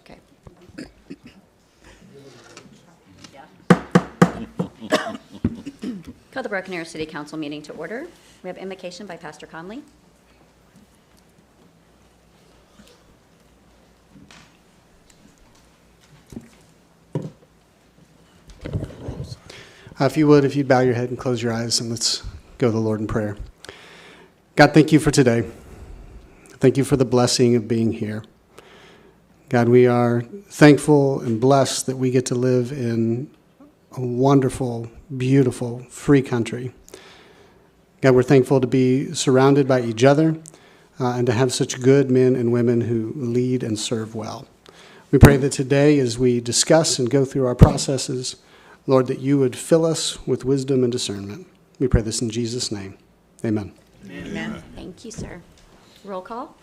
Okay. Call the Broken Arrow City Council meeting to order. We have invocation by Pastor Conley. If you'd bow your head and close your eyes, and let's go to the Lord in prayer. God, thank you for today. Thank you for the blessing of being here. God, we are thankful and blessed that we get to live in a wonderful, beautiful, free country. God, we're thankful to be surrounded by each other and to have such good men and women who lead and serve well. We pray that today, as we discuss and go through our processes, Lord, that you would fill us with wisdom and discernment. We pray this in Jesus' name. Amen. Amen. Thank you, sir. Roll call.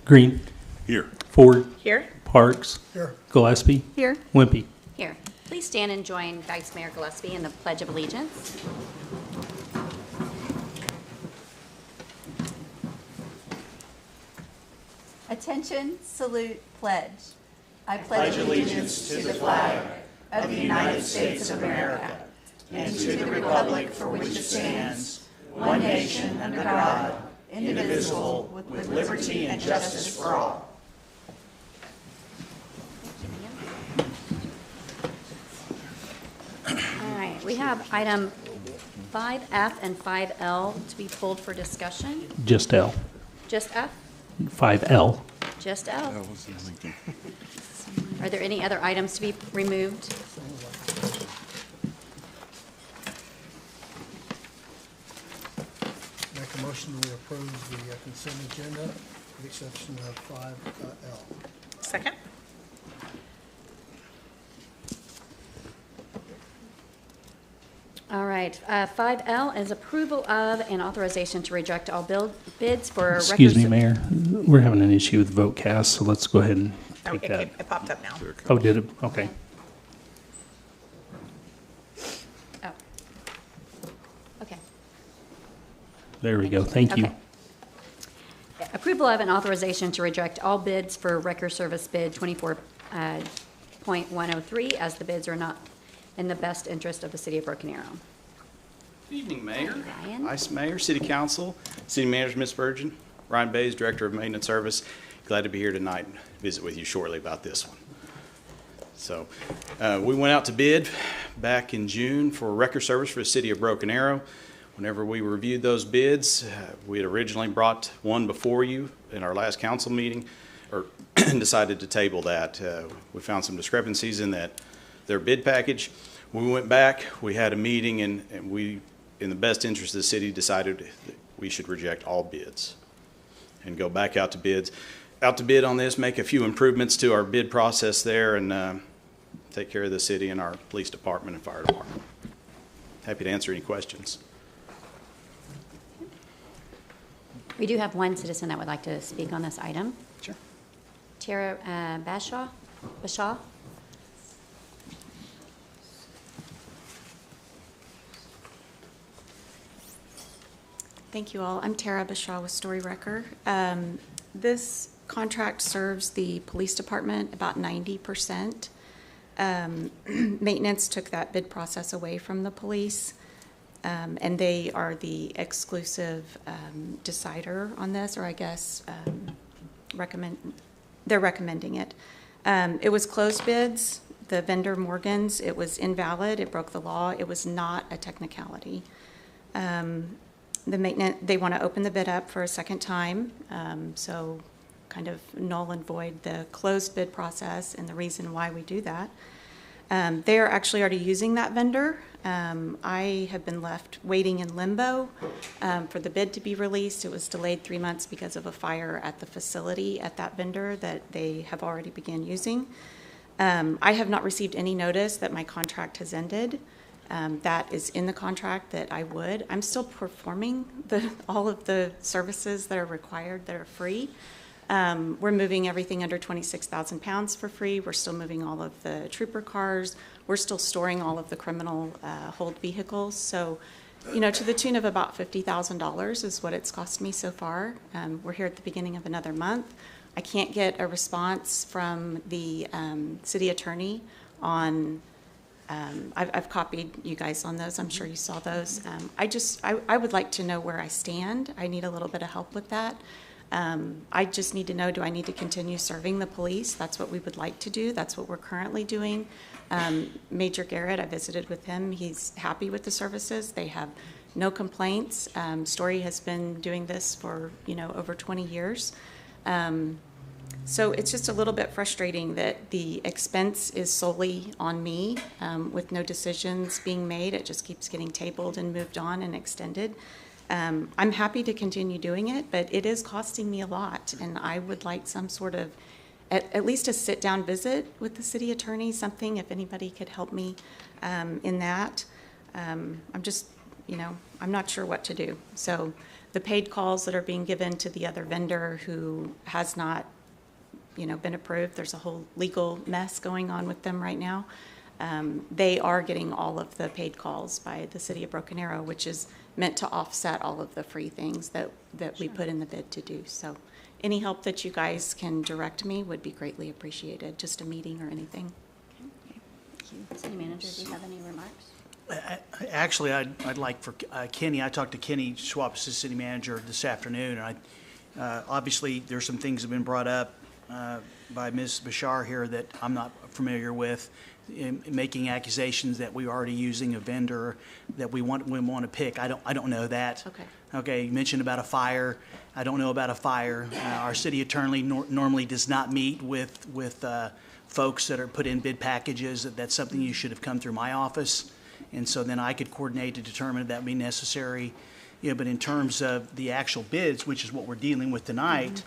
Green. Here. Ford. Here. Parks. Here. Gillespie. Here. Wimpy. Here. Please stand and join Vice Mayor Gillespie in the Pledge of Allegiance. Attention, salute, pledge. I pledge allegiance to the flag of the United States of America and to the republic for which it stands, one nation under God, indivisible, with liberty and justice for all. All right, we have item 5F and 5L to be pulled for discussion. Just L. Just F? 5L. Just F? Are there any other items to be removed? Make a motion to approve the consent agenda, with the exception of 5L. Second. All right, 5L is approval of and authorization to reject all bids for. Excuse me, Mayor. We're having an issue with vote cast, so let's go ahead and Oh, take it, that. it popped up now. Oh, did it? Okay. Oh. Okay. There we go. Thank you. Okay. Approval of and authorization to reject all bids for record service bid 24.103 as the bids are not in the best interest of the city of Broken Arrow. Good evening, Mayor, Ryan. Vice Mayor, City Council, City Manager, Ms. Virgin, Ryan Bays, Director of Maintenance Service. Glad to be here tonight and visit with you shortly about this one. So we went out to bid back in June for record service for the City of Broken Arrow. Whenever we reviewed those bids, we had originally brought one before you in our last council meeting, or decided to table that. We found some discrepancies in their bid package. When we went back, we had a meeting, and we, in the best interest of the city, decided that we should reject all bids and go back out to bids. Out to bid on this, make a few improvements to our bid process there, and take care of the city and our police department and fire department. Happy to answer any questions. We do have one citizen that would like to speak on this item. Sure. Tara Bashaw. Thank you all. I'm Tara Bashaw with Story Wrecker. This contract serves the police department about 90%. Maintenance took that bid process away from the police, and they are the exclusive decider on this, or I guess they're recommending it. It was closed bids. The vendor Morgan's, it was invalid. It broke the law. It was not a technicality. The maintenance, they want to open the bid up for a second time, so kind of null and void the closed bid process and the reason why we do that. They are actually already using that vendor. I have been left waiting in limbo for the bid to be released. It was delayed 3 months because of a fire at the facility at that vendor that they have already begun using. I have not received any notice that my contract has ended. That is in the contract that I would. I'm still performing all of the services that are required that are free. We're moving everything under 26,000 pounds for free. We're still moving all of the trooper cars. We're still storing all of the criminal hold vehicles. So, to the tune of about $50,000 is what it's cost me so far. We're here at the beginning of another month. I can't get a response from the city attorney on, I've copied you guys on those. I'm sure you saw those. I would like to know where I stand. I need a little bit of help with that. I just need to know, do I need to continue serving the police? That's what we would like to do. That's what we're currently doing. Major Garrett, I visited with him. He's happy with the services. They have no complaints. Story has been doing this for, over 20 years. So it's just a little bit frustrating that the expense is solely on me, with no decisions being made. It just keeps getting tabled and moved on and extended. I'm happy to continue doing it, but it is costing me a lot, and I would like some sort of, at least a sit-down visit with the city attorney, something, if anybody could help me in that. I'm just, I'm not sure what to do. So the paid calls that are being given to the other vendor who has not, been approved, there's a whole legal mess going on with them right now. They are getting all of the paid calls by the city of Broken Arrow, which is meant to offset all of the free things that we put in the bid to do. So any help that you guys can direct me would be greatly appreciated, just a meeting or anything. Okay. Thank you. City Manager, do you have any remarks? Actually, I'd like for Kenny, I talked to Kenny Schwab, Assistant City Manager, this afternoon, and obviously there's some things that have been brought up by Ms. Bashar here that I'm not familiar with, in making accusations that we're already using a vendor that we want to pick. I don't know that. Okay. Okay, you mentioned about a fire. I don't know about a fire. Our city attorney normally does not meet with folks that are put in bid packages. That's something you should have come through my office, and so then I could coordinate to determine if that would be necessary. But in terms of the actual bids, which is what we're dealing with tonight,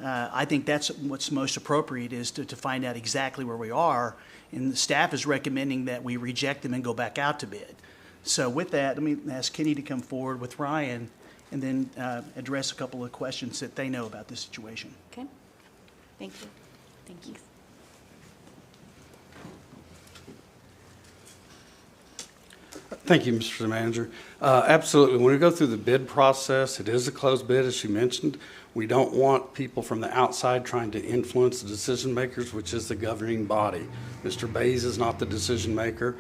I think that's what's most appropriate, is to find out exactly where we are. And the staff is recommending that we reject them and go back out to bid. So with that, let me ask Kenny to come forward with Ryan and then address a couple of questions that they know about this situation. Okay. Thank you. Thank you. Thank you, Mr. Manager. Absolutely. When we go through the bid process, it is a closed bid, as she mentioned. We don't want people from the outside trying to influence the decision makers, which is the governing body. Mr. Bays is not the decision maker.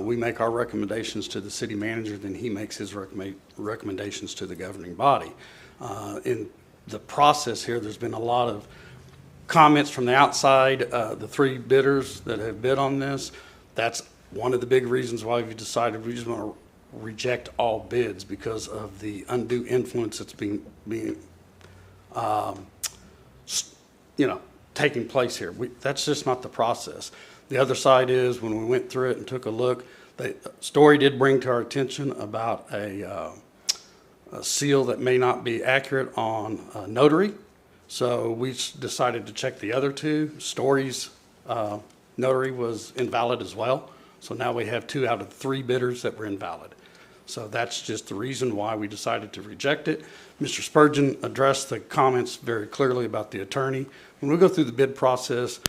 We make our recommendations to the city manager, then he makes his recommendations to the governing body. In the process here, there's been a lot of comments from the outside. The three bidders that have bid on this, that's one of the big reasons why we've decided we just want to reject all bids, because of the undue influence that's being taking place here. That's just not the process. The other side is, when we went through it and took a look, the story did bring to our attention about a seal that may not be accurate on notary. So we decided to check the other two. Story's notary was invalid as well. So now we have 2 out of 3 bidders that were invalid. So that's just the reason why we decided to reject it. Mr. Spurgeon addressed the comments very clearly about the attorney. When we go through the bid process,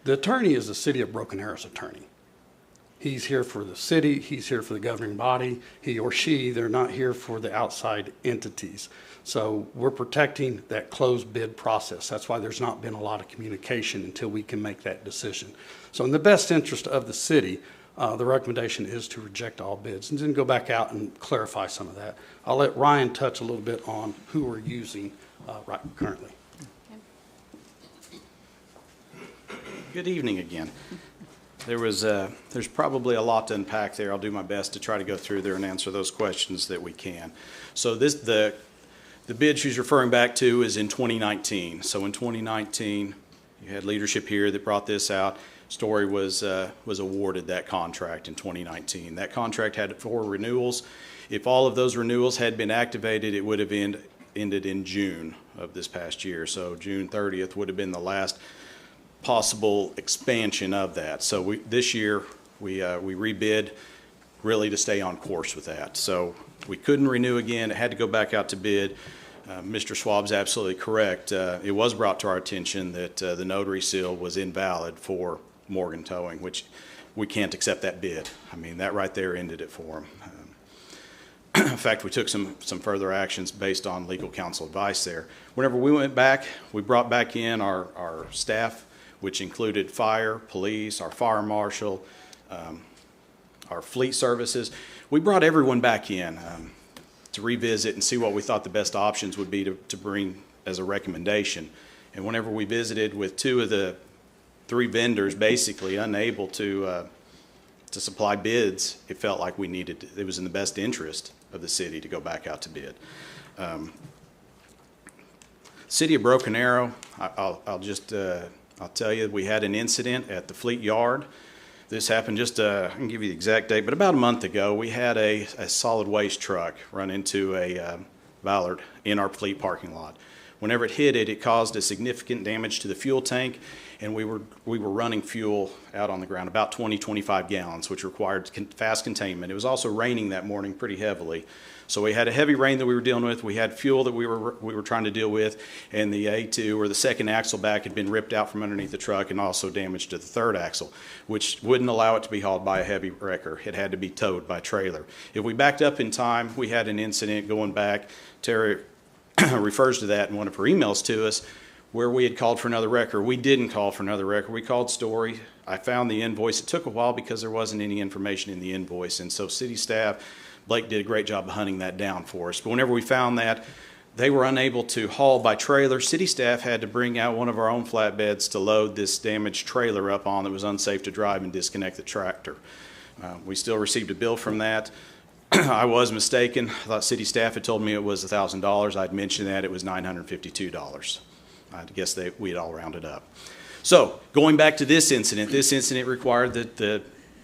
the attorney is the city of Broken Arrow's attorney. He's here for the city, he's here for the governing body, he or she, they're not here for the outside entities. So we're protecting that closed bid process. That's why there's not been a lot of communication until we can make that decision. So in the best interest of the city, the recommendation is to reject all bids and then go back out and clarify some of that. I'll let Ryan touch a little bit on who we're using right currently. Good evening again. There's probably a lot to unpack there. I'll do my best to try to go through there and answer those questions that we can. So the bid she's referring back to is in 2019. So in 2019, you had leadership here that brought this out. Story was awarded that contract in 2019. That contract had 4 renewals. If all of those renewals had been activated, it would have ended in June of this past year. So June 30th would have been the last possible expansion of that. So this year we rebid really to stay on course with that. So we couldn't renew again. It had to go back out to bid. Mr. Schwab's absolutely correct. It was brought to our attention that the notary seal was invalid for Morgan Towing, which we can't accept that bid. I mean, that right there ended it for him. In fact, we took some further actions based on legal counsel advice there. Whenever we went back, we brought back in our staff, which included fire, police, our fire marshal, our fleet services. We brought everyone back in to revisit and see what we thought the best options would be to bring as a recommendation. And whenever we visited with 2 of the 3 vendors basically unable to supply bids, it felt like it was in the best interest of the city to go back out to bid. City of Broken Arrow, I'll tell you, we had an incident at the Fleet Yard. This happened I can give you the exact date, but about a month ago, we had a solid waste truck run into a Ballard in our fleet parking lot. Whenever it hit it, it caused a significant damage to the fuel tank, and we were running fuel out on the ground, about 25 gallons, which required fast containment. It was also raining that morning pretty heavily. So we had a heavy rain that we were dealing with. We had fuel that we were trying to deal with, and the A2, or the second axle back, had been ripped out from underneath the truck and also damaged to the third axle, which wouldn't allow it to be hauled by a heavy wrecker. It had to be towed by trailer. If we backed up in time, we had an incident going back. Terry refers to that in one of her emails to us, where we had called for another wrecker. We didn't call for another wrecker. We called Story. I found the invoice. It took a while because there wasn't any information in the invoice, and so city staff, Blake did a great job of hunting that down for us. But whenever we found that, they were unable to haul by trailer. City staff had to bring out one of our own flatbeds to load this damaged trailer up on that was unsafe to drive and disconnect the tractor. We still received a bill from that. I was mistaken. I thought city staff had told me it was $1,000. I'd mentioned that it was $952. I guess we had all rounded up. So going back to this incident required that the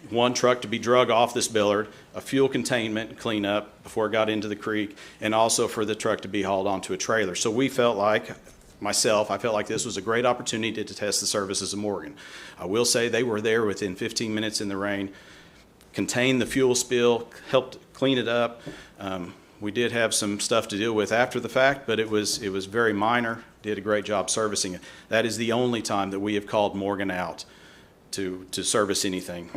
one truck to be drug off this billard, a fuel containment cleanup before it got into the creek, and also for the truck to be hauled onto a trailer. So we felt like, I felt like this was a great opportunity to test the services of Morgan. I will say they were there within 15 minutes in the rain, contained the fuel spill, helped clean it up. We did have some stuff to deal with after the fact, but it was very minor. Did a great job servicing it. That is the only time that we have called Morgan out to service anything.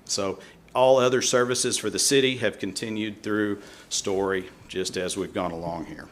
So all other services for the city have continued through Story, just as we've gone along here.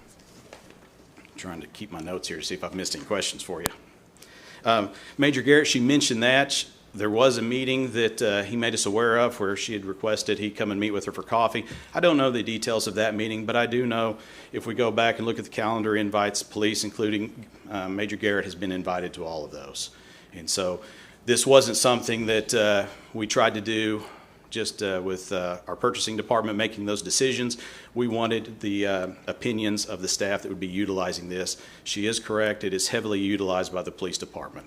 I'm trying to keep my notes here to see if I've missed any questions for you. Major Garrett, she mentioned that. There was a meeting that he made us aware of where she had requested he come and meet with her for coffee. I don't know the details of that meeting, but I do know if we go back and look at the calendar invites, police, including Major Garrett, has been invited to all of those. And so this wasn't something that we tried to do just with our purchasing department making those decisions. We wanted the opinions of the staff that would be utilizing this. She is correct. It is heavily utilized by the police department.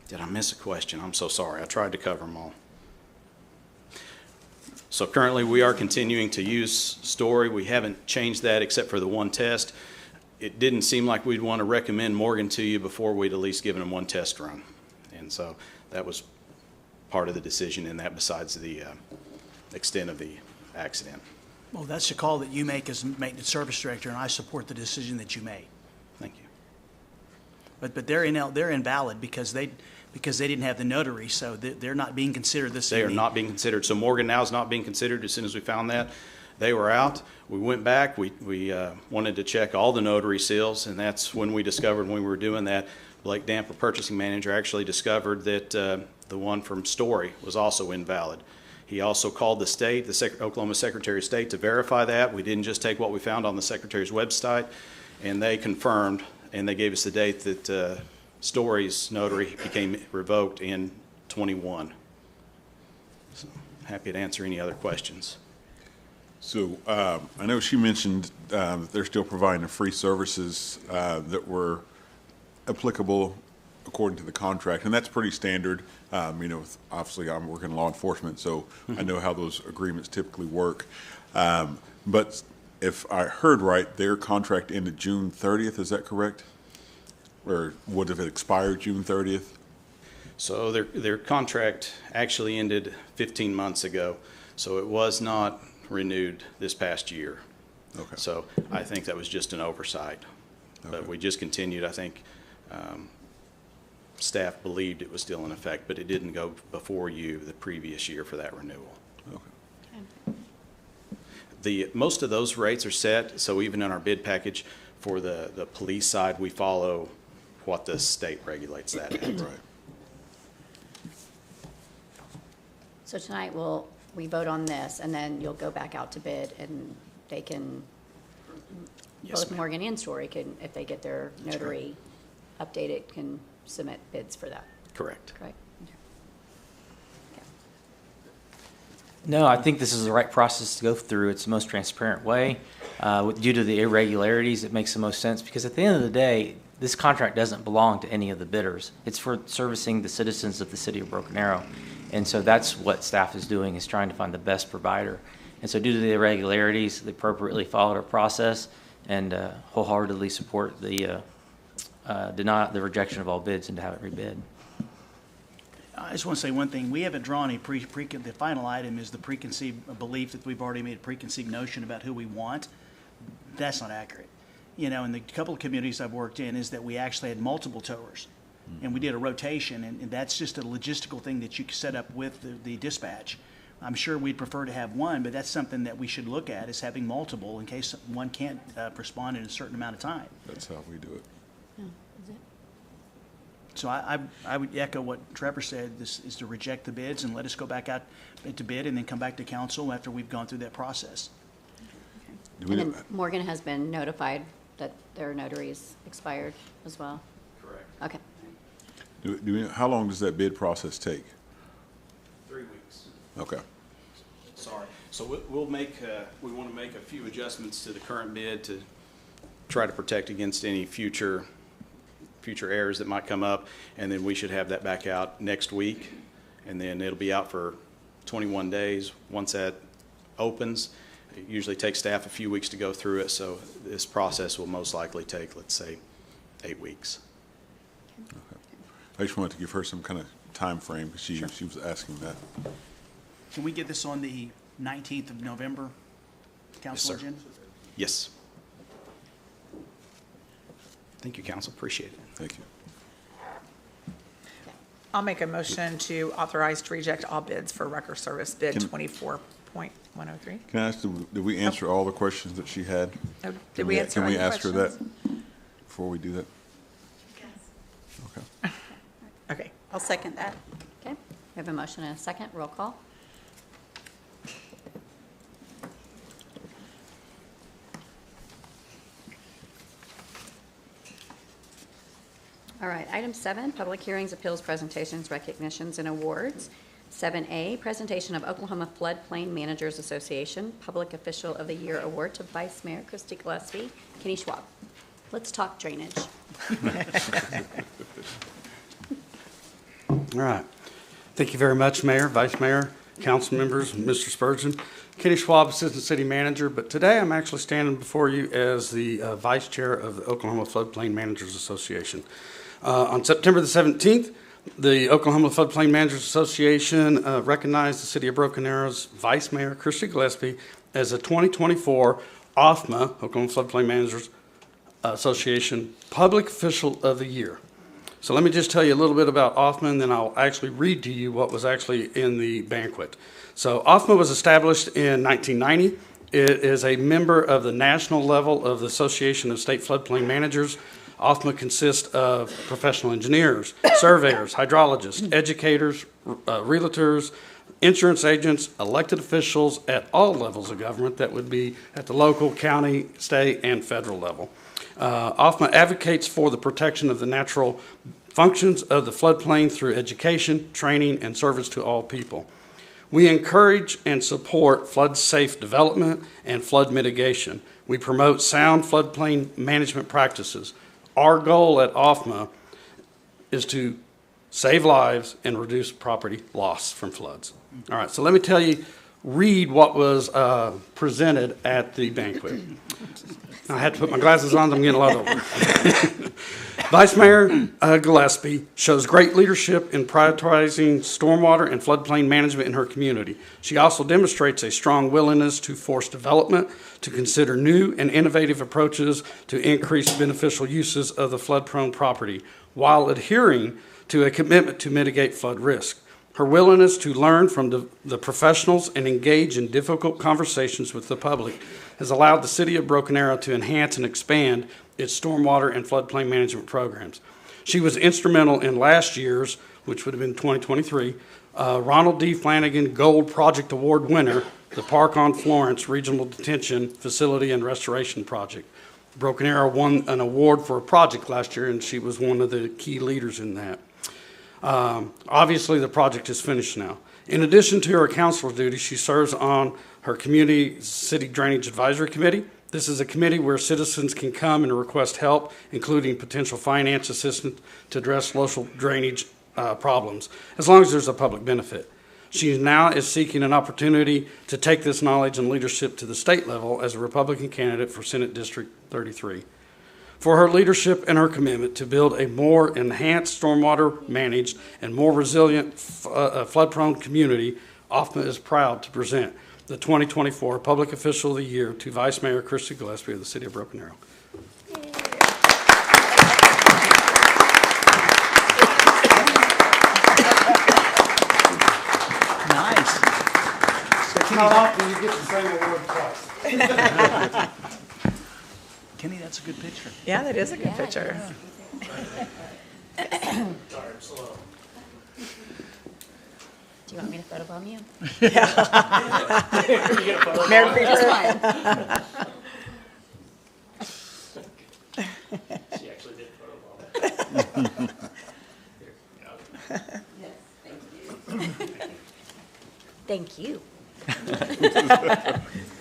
Did I miss a question? I'm so sorry. I tried to cover them all. So currently we are continuing to use Story. We haven't changed that except for the one test. It didn't seem like we'd want to recommend Morgan to you before we'd at least given him one test run. And so that was part of the decision in that, besides the extent of the accident. Well, that's the call that you make as maintenance service director, and I support the decision that you made. Thank you. But they're invalid because they didn't have the notary, so they're not being considered this evening. They are not being considered. So Morgan now is not being considered. As soon as we found that, they were out. We went back. We wanted to check all the notary seals, and that's when we discovered, when we were doing that, Blake Damp, a purchasing manager, actually discovered that the one from Story was also invalid. He also called the state, the Oklahoma Secretary of State, to verify that. We didn't just take what we found on the Secretary's website, and they confirmed, and they gave us the date that Story's notary became revoked in 21. So happy to answer any other questions. So I know she mentioned that they're still providing the free services that were applicable according to the contract, and that's pretty standard. You know, obviously I'm working in law enforcement, so I know how those agreements typically work. But if I heard right, their contract ended June 30th, is that correct? Or would have it expired June 30th? So their contract actually ended 15 months ago, so it was not renewed this past year. Okay. So I think that was just an oversight. Okay. But we just continued, I think, staff believed it was still in effect, but it didn't go before you the previous year for that renewal. Most of those rates are set, so even in our bid package for the police side, we follow what the state regulates that at. Right. So tonight we vote on this, and then you'll go back out to bid, and they can, Yes, both ma'am. Morgan and Story can, if they get their notary updated, can submit bids for that, Correct. correct? No, I think this is the right process to go through. It's the most transparent way. Due to the irregularities, it makes the most sense because at the end of the day, this contract doesn't belong to any of the bidders. It's for servicing the citizens of the city of Broken Arrow. And so that's what staff is doing, is trying to find the best provider. And so due to the irregularities, they appropriately followed our process and wholeheartedly support the rejection of all bids and to have it rebid. I just want to say one thing. We haven't drawn the final item is the preconceived belief that we've already made a preconceived notion about who we want. That's not accurate. You know, in the couple of communities I've worked in is that we actually had multiple towers. And we did a rotation, and that's just a logistical thing that you can set up with the dispatch. I'm sure we'd prefer to have one, but that's something that we should look at, is having multiple in case one can't respond in a certain amount of time. That's how we do it. So I would echo what Trevor said, this is to reject the bids and let us go back out to bid and then come back to council after we've gone through that process. Do we And do- then Morgan has been notified that their notary's expired as well? Correct. Okay. how long does that bid process take? 3 weeks. Okay. Sorry. So we want to make a few adjustments to the current bid to try to protect against any future errors that might come up, and then we should have that back out next week, and then it'll be out for 21 days. Once that opens, it usually takes staff a few weeks to go through it, so this process will most likely take, let's say, 8 weeks. I just wanted to give her some kind of time frame because she was asking that. Can we get this on the 19th of November council sir. agenda? Yes. Thank you, council. Appreciate it. Thank you. I'll make a motion to authorize to reject all bids for record service bid Can- 24.103. Can I ask, did we answer all the questions that she had? Oh, did we answer Can we any ask her that questions? before we do that? Okay. Okay. I'll second that. Okay, we have a motion and a second, roll call. All right, item 7, public hearings, appeals, presentations, recognitions, and awards. 7A, presentation of Oklahoma Floodplain Managers Association Public Official of the Year Award to Vice Mayor Christy Gillespie. Kenny Schwab. Let's talk drainage. All right. Thank you very much, Mayor, Vice Mayor, council members, Mr. Spurgeon. Kenny Schwab, Assistant City Manager, but today I'm actually standing before you as the Vice Chair of the Oklahoma Floodplain Managers Association. On September the 17th, the Oklahoma Floodplain Managers Association recognized the City of Broken Arrow's Vice Mayor, Christy Gillespie, as a 2024 OFMA, Oklahoma Floodplain Managers Association Public Official of the Year. So let me just tell you a little bit about OFMA, and then I'll actually read to you what was actually in the banquet. So OFMA was established in 1990. It is a member of the national level of the Association of State Floodplain Managers. OFMA consists of professional engineers, surveyors, hydrologists, educators, realtors, insurance agents, elected officials at all levels of government. That would be at the local, county, state, and federal level. OFMA advocates for the protection of the natural functions of the floodplain through education, training, and service to all people. We encourage and support flood-safe development and flood mitigation. We promote sound floodplain management practices. Our goal at OFMA is to save lives and reduce property loss from floods. All right, so let me read what was presented at the banquet. I had to put my glasses on, I'm getting a lot older. Vice Mayor Gillespie shows great leadership in prioritizing stormwater and floodplain management in her community. She also demonstrates a strong willingness to force development, to consider new and innovative approaches to increase beneficial uses of the flood-prone property, while adhering to a commitment to mitigate flood risk. Her willingness to learn from the professionals and engage in difficult conversations with the public has allowed the City of Broken Arrow to enhance and expand its stormwater and floodplain management programs. She was instrumental in last year's, which would have been 2023, Ronald D. Flanagan Gold Project Award winner, the Park on Florence Regional Detention Facility and Restoration Project. Broken Arrow won an award for a project last year, and she was one of the key leaders in that. Obviously, the project is finished now. In addition to her councilor duties, she serves on her Community City Drainage Advisory Committee. This is a committee where citizens can come and request help, including potential finance assistance to address local drainage problems, as long as there's a public benefit. She now is seeking an opportunity to take this knowledge and leadership to the state level as a Republican candidate for Senate District 33. For her leadership and her commitment to build a more enhanced stormwater managed and more resilient flood-prone community, OFMA is proud to present the 2024 Public Official of the Year to Vice Mayor Christy Gillespie of the City of Broken Arrow. Nice. How often you get the same award twice? Kenny, that's a good picture. Yeah, that is a good picture. Do you want me to photobomb you? Merry Christmas. She actually did photobomb. Thank you. Isn't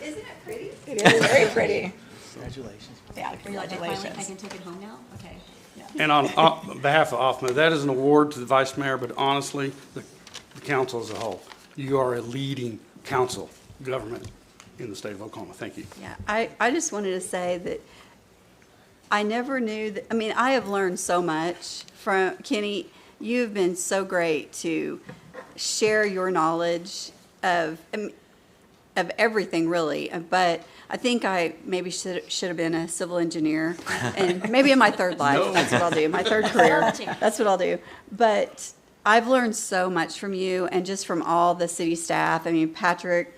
it pretty? It is very pretty. Congratulations. Yeah, I congratulations. can take it home now? Okay. And on behalf of OFMA, that is an award to the Vice Mayor, but honestly, the council as a whole. You are a leading council government in the state of Oklahoma. Thank you. Yeah, I just wanted to say that I never knew that, I mean, I have learned so much from Kenny. You've been so great to share your knowledge of everything, really. But I think I maybe should have been a civil engineer, and maybe in my third life, that's what I'll do, my third career, that's what I'll do. But I've learned so much from you and just from all the city staff. I mean, Patrick,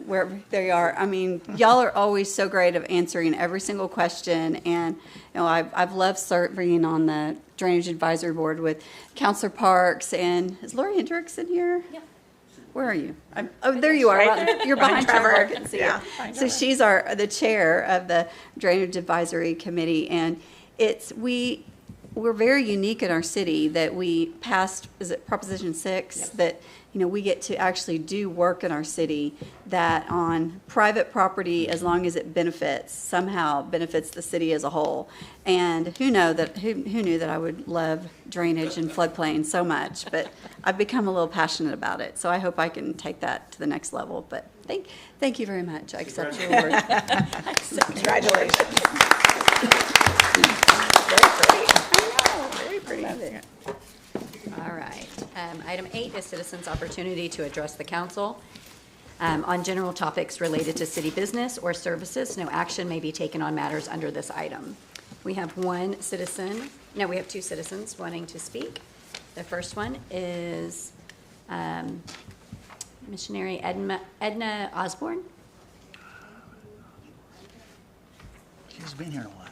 wherever they are. I mean, y'all are always so great of answering every single question. And, you know, I've loved serving on the Drainage Advisory Board with Counselor Parks. And is Lori Hendricks in here? Yeah. Where are you? Oh, there you are. Right there. You're behind Behind Trevor. I Trevor. can see Yeah, her. behind So Trevor. she's the chair of the Drainage Advisory Committee. And we're very unique in our city that we passed, is it Proposition 6? That, you know, we get to actually do work in our city that on private property, as long as it somehow benefits the city as a whole. And who knew that I would love drainage and floodplain so much, but I've become a little passionate about it. So I hope I can take that to the next level. But thank you very much. I accept your award. Congratulations. Very pretty. Love it. All right. Item 8 is citizens' opportunity to address the council on general topics related to city business or services. No action may be taken on matters under this item. We have we have two citizens wanting to speak. The first one is Missionary Edna Osborne. She's been here a while.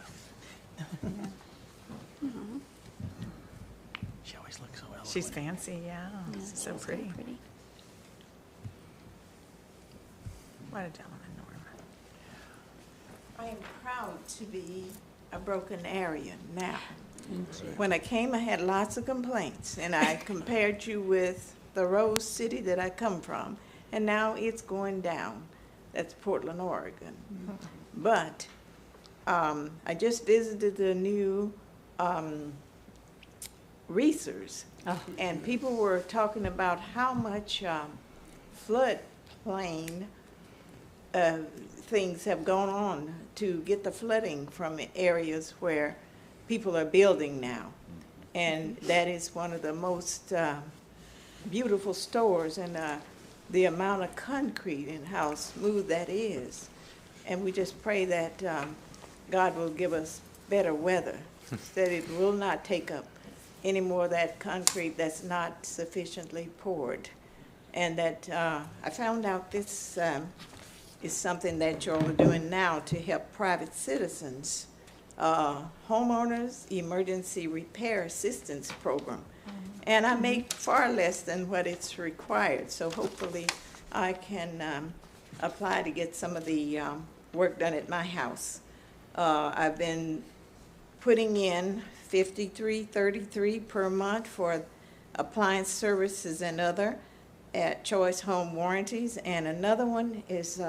She always looks so eloquent. She's fancy, yeah. She's so pretty. What a gentleman, Norma. I am proud to be a Broken Arrowan now. When I came, I had lots of complaints, and I compared you with the Rose City that I come from, and now it's going down. That's Portland, Oregon. But I just visited the new Reesers, and people were talking about how much floodplain things have gone on to get the flooding from areas where people are building now. And that is one of the most beautiful stores, and the amount of concrete and how smooth that is. And we just pray that God will give us better weather that it will not take up any more of that concrete that's not sufficiently poured. And that I found out this is something that y'all are doing now to help private citizens, homeowners emergency repair assistance program. And I make far less than what it's required, so hopefully I can apply to get some of the work done at my house. I've been putting in $53.33 per month for appliance services and other at Choice Home Warranties, and another one is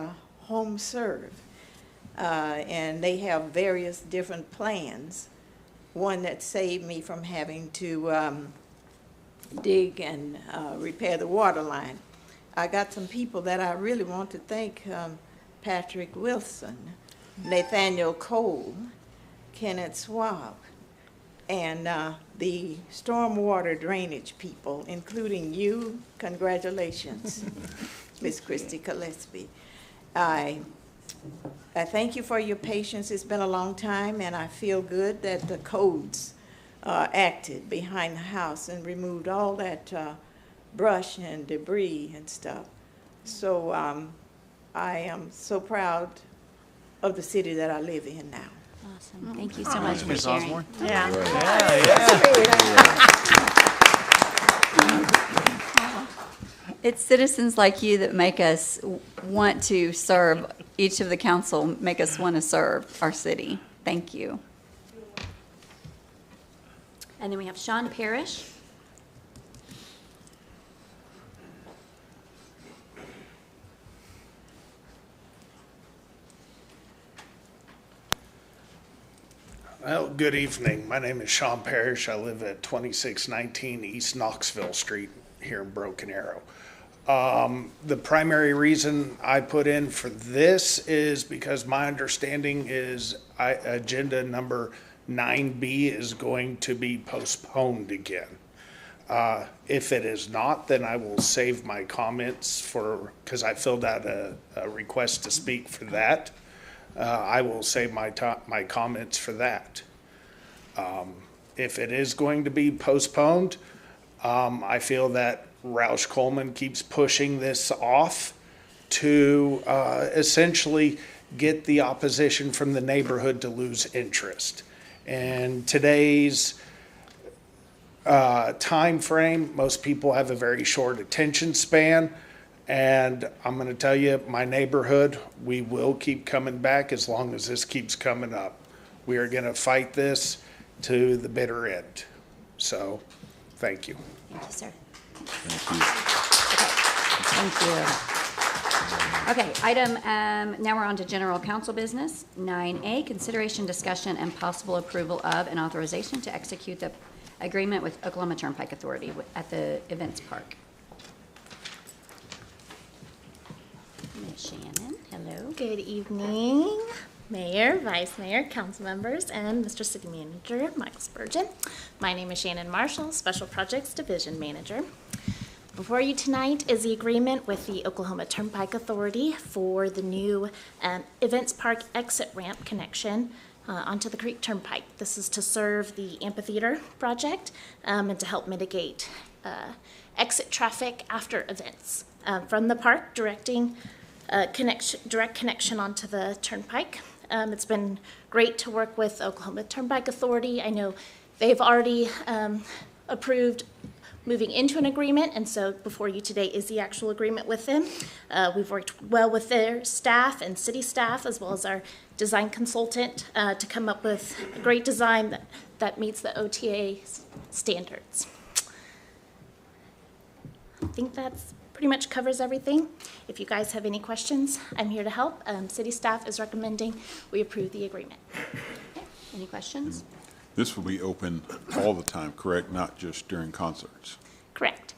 Home Serve. And they have various different plans. One that saved me from having to dig and repair the water line. I got some people that I really want to thank, Patrick Wilson, Nathaniel Cole, Kenneth Swab, and the stormwater drainage people, including you. Congratulations, Miss Christy Gillespie. I thank you for your patience. It's been a long time, and I feel good that the codes acted behind the house and removed all that brush and debris and stuff. So I am so proud of the city that I live in now. Awesome. Thank you so much for Ms. sharing. Osborne. Yeah. It's citizens like you that make us want to serve, each of the council make us want to serve our city. Thank you. And then we have Sean Parrish. Well, good evening. My name is Sean Parrish. I live at 2619 East Knoxville Street here in Broken Arrow. The primary reason I put in for this is because my understanding is agenda number 9B is going to be postponed again. If it is not, then I will save my comments because I filled out a request to speak for that. I will save my comments for that. If it is going to be postponed, I feel that Roush Coleman keeps pushing this off to essentially get the opposition from the neighborhood to lose interest. And today's time frame, most people have a very short attention span. And I'm going to tell you, my neighborhood, we will keep coming back as long as this keeps coming up. We are going to fight this to the bitter end. So, thank you. Thank you, sir. Thank you. Okay, now we're on to general council business. 9A, consideration, discussion, and possible approval of and authorization to execute the agreement with Oklahoma Turnpike Authority at the events park. Ms. Shannon, hello. Good evening, Mayor, Vice Mayor, council members, and Mr. City Manager Michael Spurgeon. My name is Shannon Marshall, Special Projects Division Manager. Before you tonight is the agreement with the Oklahoma Turnpike Authority for the new Events Park exit ramp connection onto the Creek Turnpike. This is to serve the amphitheater project and to help mitigate exit traffic after events from the park, direct connection onto the turnpike. It's been great to work with Oklahoma Turnpike Authority. I know they've already approved moving into an agreement, and so before you today is the actual agreement with them. We've worked well with their staff and city staff, as well as our design consultant, to come up with a great design that meets the OTA standards. I think that's pretty much covers everything. If you guys have any questions, I'm here to help. City staff is recommending we approve the agreement. Okay. Any questions? This will be open all the time, correct? Not just during concerts? Correct.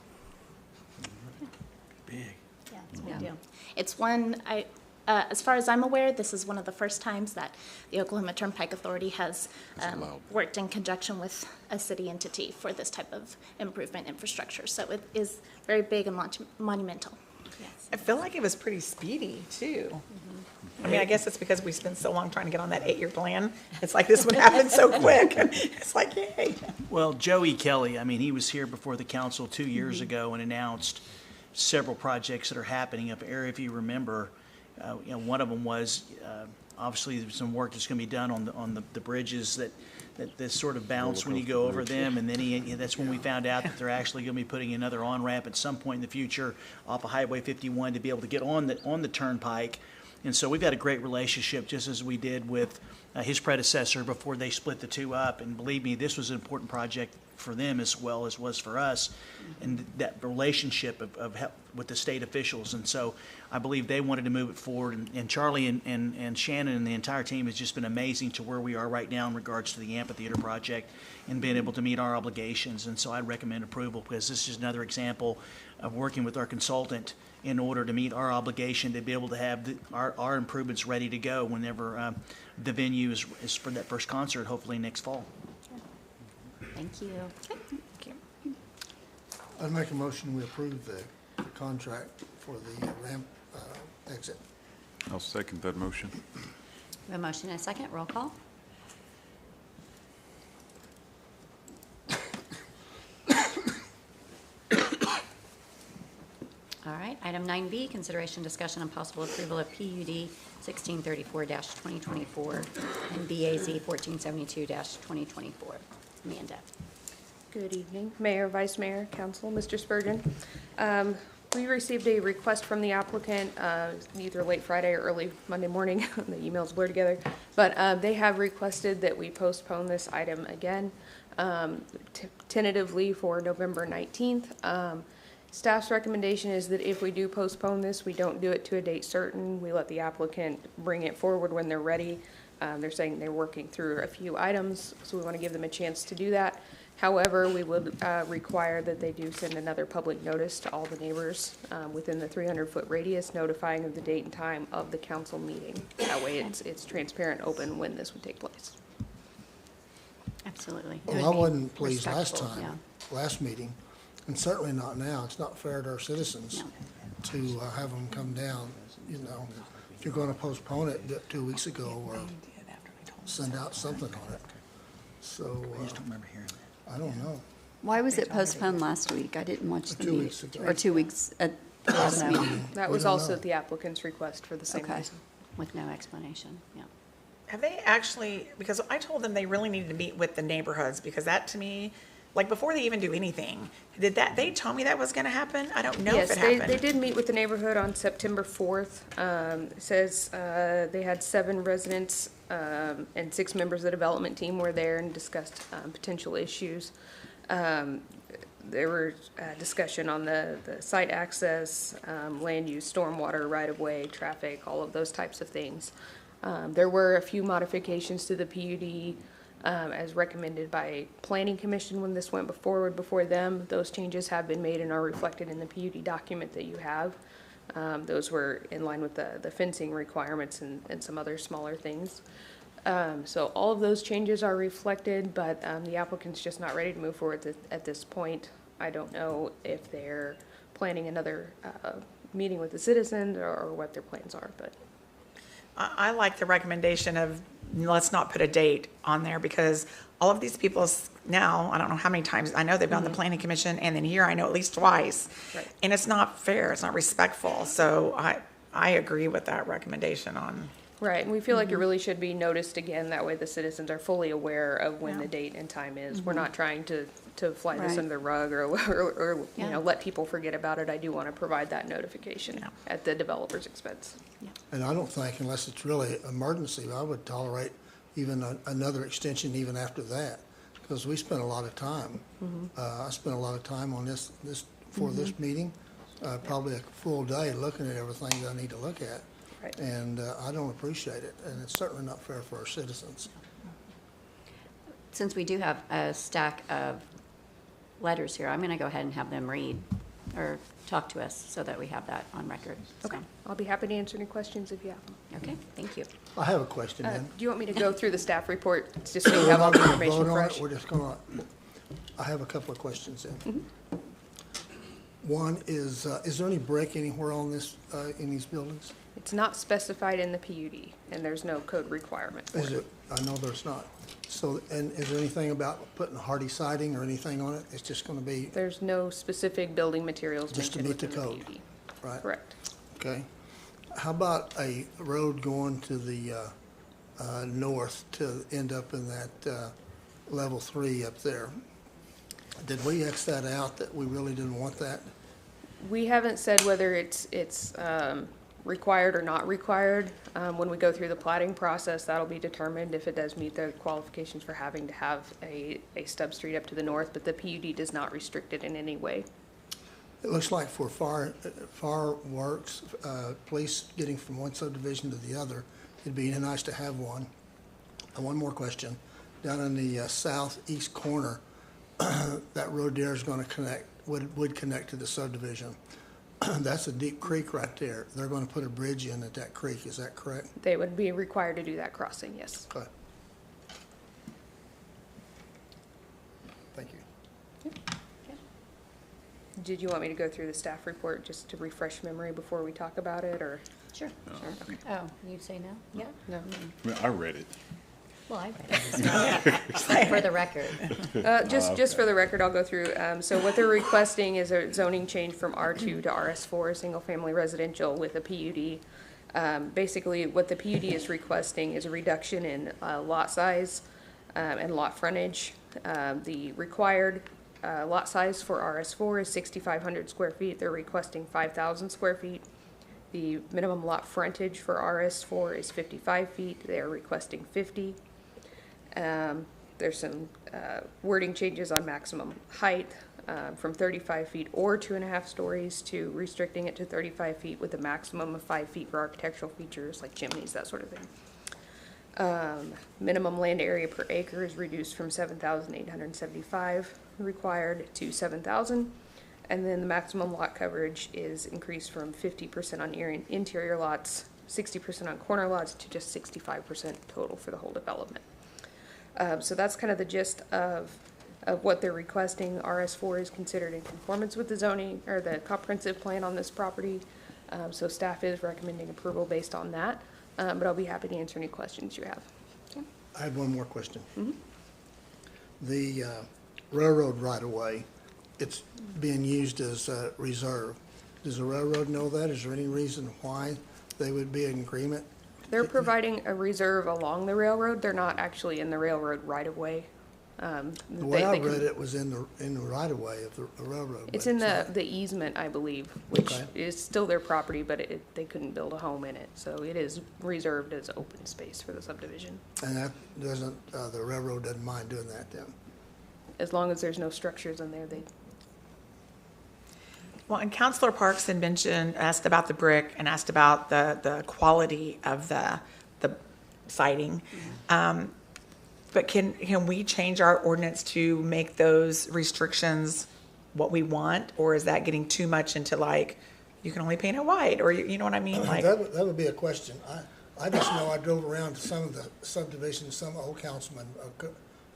Big. Yeah, it's a big deal. It's one, as far as I'm aware, this is one of the first times that the Oklahoma Turnpike Authority has worked in conjunction with a city entity for this type of improvement infrastructure. So it is very big and monumental. I feel like it was pretty speedy, too. I mean, I guess it's because we spent so long trying to get on that 8-year plan. It's like this one happened so quick. It's like, yay. Well, Joey Kelly, I mean, he was here before the council 2 years ago and announced several projects that are happening up area. If you remember, one of them was obviously there's some work that's going to be done on the bridges that sort of bounce when you go over them, and then that's when we found out that they're actually going to be putting another on-ramp at some point in the future off of Highway 51 to be able to get on the turnpike. And so we've got a great relationship, just as we did with his predecessor before they split the two up. And believe me, this was an important project for them as well as was for us, and that relationship with the state officials. And so I believe they wanted to move it forward. And Charlie and Shannon and the entire team has just been amazing to where we are right now in regards to the amphitheater project and being able to meet our obligations. And so I'd recommend approval, because this is another example of working with our consultant in order to meet our obligation to be able to have our improvements ready to go whenever the venue is for that first concert, hopefully next fall. Thank you. I'd make a motion, we approve the contract for the ramp exit. I'll second that motion. We have a motion and a second. Roll call. All right, item 9B, consideration, discussion, and possible approval of PUD 1634-2024 and BAZ 1472-2024. Amanda. Good evening, Mayor, Vice Mayor, Council, Mr. Spurgeon. We received a request from the applicant either late Friday or early Monday morning. The emails blur together. But they have requested that we postpone this item again, tentatively for November 19th. Staff's recommendation is that if we do postpone this, we don't do it to a date certain. We let the applicant bring it forward when they're ready. They're saying they're working through a few items, so we want to give them a chance to do that. However, we would require that they do send another public notice to all the neighbors within the 300-foot radius, notifying of the date and time of the council meeting. That way it's transparent, open when this would take place. Absolutely. Well, I wasn't pleased last Respectful, time, last meeting, and certainly not now. It's not fair to our citizens to have them come down, you know. If you're going to postpone it, do it 2 weeks ago or send out something on it. So, I don't know. Why was it postponed last week? I didn't watch the 2 meeting. weeks ago. Or 2 weeks at the last meeting. That We was don't also know. at the applicant's request for the same Okay. reason. With no explanation, yeah. Have they actually, because I told them they really needed to meet with the neighborhoods, because that to me, like before they even do anything, they told me that was gonna happen? I don't know if it happened. Yes, they did meet with the neighborhood on September 4th. It says they had 7 residents and 6 members of the development team were there and discussed potential issues. There were discussion on the site access, land use, stormwater, right-of-way, traffic, all of those types of things. There were a few modifications to the PUD as recommended by Planning Commission when this went forward before them. Those changes have been made and are reflected in the PUD document that you have. Those were in line with the fencing requirements and some other smaller things. So all of those changes are reflected, but the applicant's just not ready to move forward at this point. I don't know if they're planning another meeting with the citizens or what their plans are, but. I like the recommendation of let's not put a date on there, because all of these people now, I don't know how many times, I know they've been on the Planning Commission, and then here I know at least twice. Right. And it's not fair, it's not respectful. So I agree with that recommendation on. Right, and we feel like it really should be noticed again, that way the citizens are fully aware of when Yeah. the date and time is. We're not trying to fly this Right. under the rug or you Yeah. know, let people forget about it. I do want to provide that notification at the developer's expense. And I don't think, unless it's really emergency, I would tolerate even another extension even after that, because we spent a lot of time. I spent a lot of time on this for this meeting, probably a full day looking at everything that I need to look at. Right. And I don't appreciate it, and it's certainly not fair for our citizens. Since we do have a stack of letters here, I'm going to go ahead and have them read or talk to us so that we have that on record. So, Okay, I'll be happy to answer any questions if you have them. okay, thank you. I have a question then. Do you want me to go through the staff report, just so you We're have all not the gonna information vote on it, fresh? we're just gonna, I have a couple of questions then. One is there any brick anywhere on this, in these buildings? It's not specified in the PUD, and there's no code requirement for Is it? I know there's not. So, and is there anything about putting hardy siding or anything on it? It's just gonna be, There's no specific building materials Just to mentioned meet the within code. PUD. right? Correct. Okay. How about a road going to the, north to end up in that, level 3 up there? Did we X that out, that we really didn't want that? We haven't said whether it's required or not required. When we go through the plating process, that'll be determined if it does meet the qualifications for having to have a stub street up to the north, but the PUD does not restrict it in any way. It looks like for far works, police getting from one subdivision to the other, it'd be nice to have one. And one more question. Down in the southeast corner, that road there is gonna connect, would connect to the subdivision. That's a deep creek right there. They're gonna put a bridge in at that creek, is that correct? They would be required to do that crossing, yes. Okay. Thank you. Did you want me to go through the staff report just to refresh memory before we talk about it, or? Sure. Okay. Oh, you say no? Yeah? No. I mean, I read it. Well, I read it as well. For the record. Just for the record, I'll go through. So what they're requesting is a zoning change from R2 to RS4, single-family residential with a PUD. Basically, what the PUD is requesting is a reduction in lot size and lot frontage. The required lot size for RS4 is 6,500 square feet. They're requesting 5,000 square feet. The minimum lot frontage for RS4 is 55 feet. They are requesting 50. There's some wording changes on maximum height from 35 feet or 2.5 stories to restricting it to 35 feet with a maximum of 5 feet for architectural features like chimneys, that sort of thing. Minimum land area per acre is reduced from 7,875 required to 7,000. And then the maximum lot coverage is increased from 50% on interior lots, 60% on corner lots, to just 65% total for the whole development. So that's kind of the gist of what they're requesting. RS4 is considered in conformance with the zoning or the comprehensive plan on this property. So staff is recommending approval based on that. But I'll be happy to answer any questions you have. I have one more question. Mm-hmm. The railroad right-of-way, it's being used as a reserve. Does the railroad know that? Is there any reason why they would be in agreement? They're providing a reserve along the railroad. They're not actually in the railroad right-of-way. The way I read it was in the right-of-way of the railroad. It's but in not. the easement, I believe, which Okay. is still their property, but they couldn't build a home in it. So it is reserved as open space for the subdivision. And that doesn't, the railroad doesn't mind doing that then? As long as there's no structures in there, they. Well, and Counselor Parks had asked about the brick and asked about the quality of the siding. But can we change our ordinance to make those restrictions what we want? Or is that getting too much into like, you can only paint it white, or you know what I mean? Like, That would be a question. I just know I drove around to some of the subdivisions, some old councilmen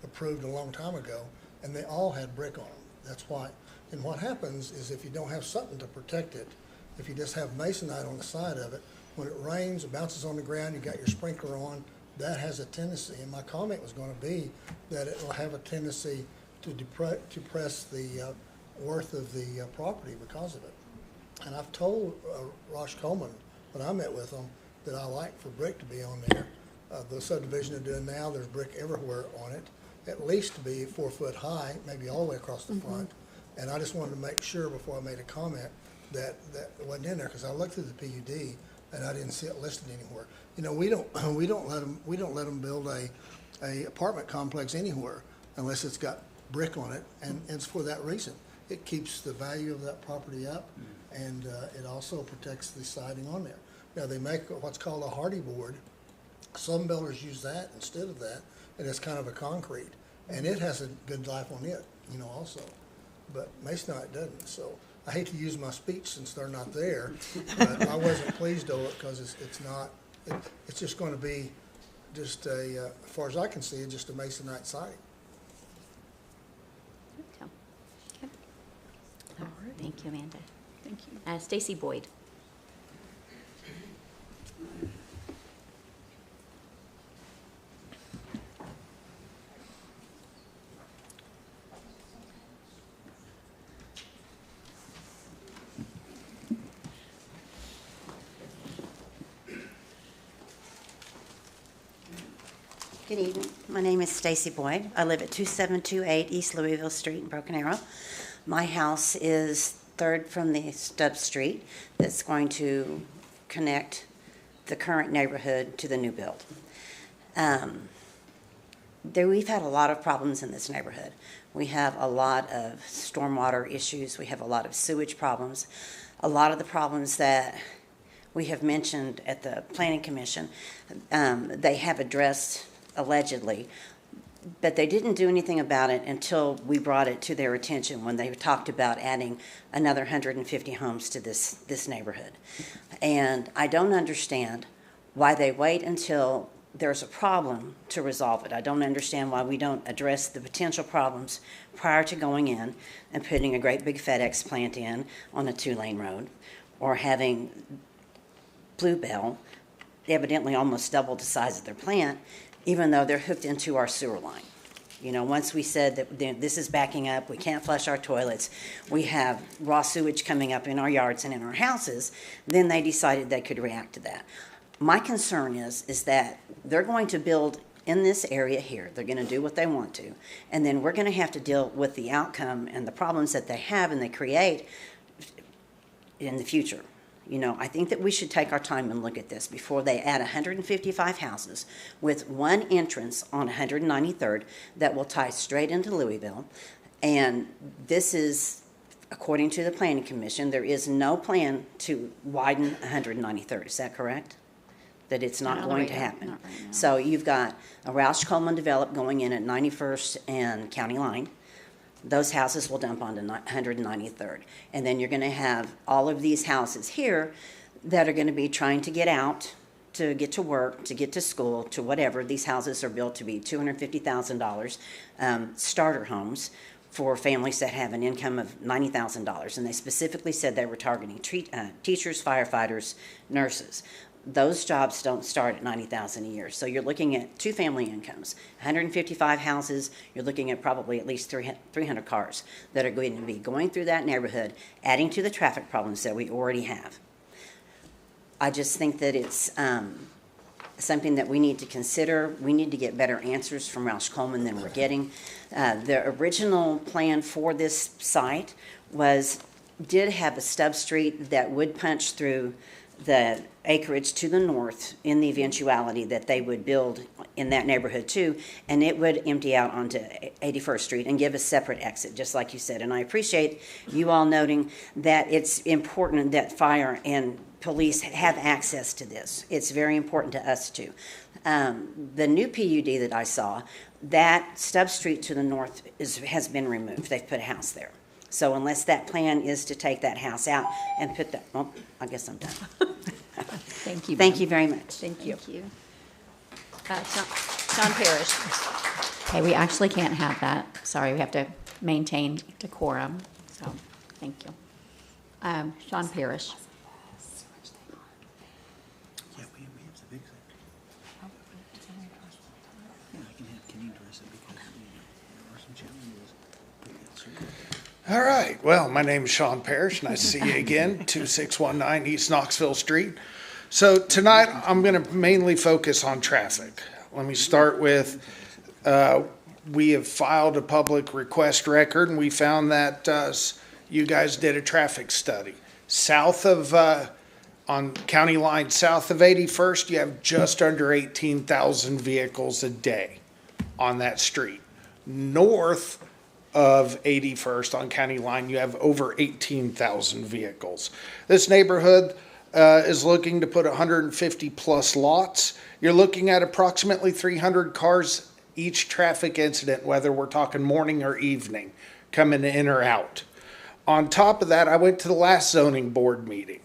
approved a long time ago, and they all had brick on them. That's why. And what happens is if you don't have something to protect it, if you just have masonite on the side of it, when it rains, it bounces on the ground, you got your sprinkler on, that has a tendency, and my comment was going to be that it will have a tendency to depress the worth of the property because of it. And I've told Rosh Coleman, when I met with him, that I like for brick to be on there. The subdivision they're doing now, there's brick everywhere on it, at least to be 4 foot high, maybe all the way across the front. And I just wanted to make sure before I made a comment that it wasn't in there, because I looked through the PUD and I didn't see it listed anywhere. You know, we don't let them build a apartment complex anywhere unless it's got brick on it, and it's for that reason. It keeps the value of that property up, and it also protects the siding on there. Now, they make what's called a hardy board. Some builders use that instead of that, and it's kind of a concrete, and it has a good life on it, you know, also. But masonite doesn't, so I hate to use my speech since they're not there, but I wasn't pleased over it because it's just going to be just as far as I can see, just a masonite siding. Okay. All right. Thank you, Amanda. Thank you. Stacy Boyd. Good evening. My name is Stacy Boyd. I live at 2728 East Louisville Street in Broken Arrow. My house is third from the stub street that's going to connect the current neighborhood to the new build. We've had a lot of problems in this neighborhood. We have a lot of stormwater issues. We have a lot of sewage problems. A lot of the problems that we have mentioned at the Planning Commission, they have addressed allegedly, but they didn't do anything about it until we brought it to their attention when they talked about adding another 150 homes to this neighborhood. And I don't understand why they wait until there's a problem to resolve it. I don't understand why we don't address the potential problems prior to going in and putting a great big FedEx plant in on a 2-lane road, or having Bluebell evidently almost double the size of their plant, even though they're hooked into our sewer line. You know, once we said that this is backing up, we can't flush our toilets, we have raw sewage coming up in our yards and in our houses, then they decided they could react to that. My concern is that they're going to build in this area here. They're going to do what they want to, and then we're going to have to deal with the outcome and the problems that they have and they create in the future. You know, I think that we should take our time and look at this before they add 155 houses with one entrance on 193rd that will tie straight into Louisville. And this is, according to the Planning Commission, there is no plan to widen 193rd. Is that correct? That it's not going to happen. Not right now. So you've got a Roush Coleman developed going in at 91st and County Line. Those houses will dump onto 193rd. And then you're going to have all of these houses here that are going to be trying to get out, to get to work, to get to school, to whatever. These houses are built to be $250,000 starter homes for families that have an income of $90,000. And they specifically said they were targeting teachers, firefighters, nurses. Those jobs don't start at $90,000 a year. So you're looking at 2 family incomes, 155 houses. You're looking at probably at least 300 cars that are going to be going through that neighborhood, adding to the traffic problems that we already have. I just think that it's something that we need to consider. We need to get better answers from Roush Coleman than we're getting. The original plan for this site did have a stub street that would punch through the acreage to the north in the eventuality that they would build in that neighborhood too, and it would empty out onto 81st Street and give a separate exit, just like you said. And I appreciate you all noting that it's important that fire and police have access to this. It's very important to us too. The new PUD that I saw, that stub street to the north has been removed. They've put a house there. So unless that plan is to take that house out and put that, well, I guess I'm done. Thank you. Thank you very much. Thank you. Sean Parrish. Okay, we actually can't have that. Sorry, we have to maintain decorum, so thank you. Sean Parrish. All right, well, my name is Sean Parrish, nice to see you again, 2619 East Knoxville Street. So tonight, I'm going to mainly focus on traffic. Let me start with, we have filed a public request record, and we found that you guys did a traffic study. South of, on County Line, south of 81st, you have just under 18,000 vehicles a day on that street. North of 81st on County Line, you have over 18,000 vehicles. This neighborhood is looking to put 150 plus lots. You're looking at approximately 300 cars each traffic incident, whether we're talking morning or evening, coming in or out. On top of that, I went to the last zoning board meeting.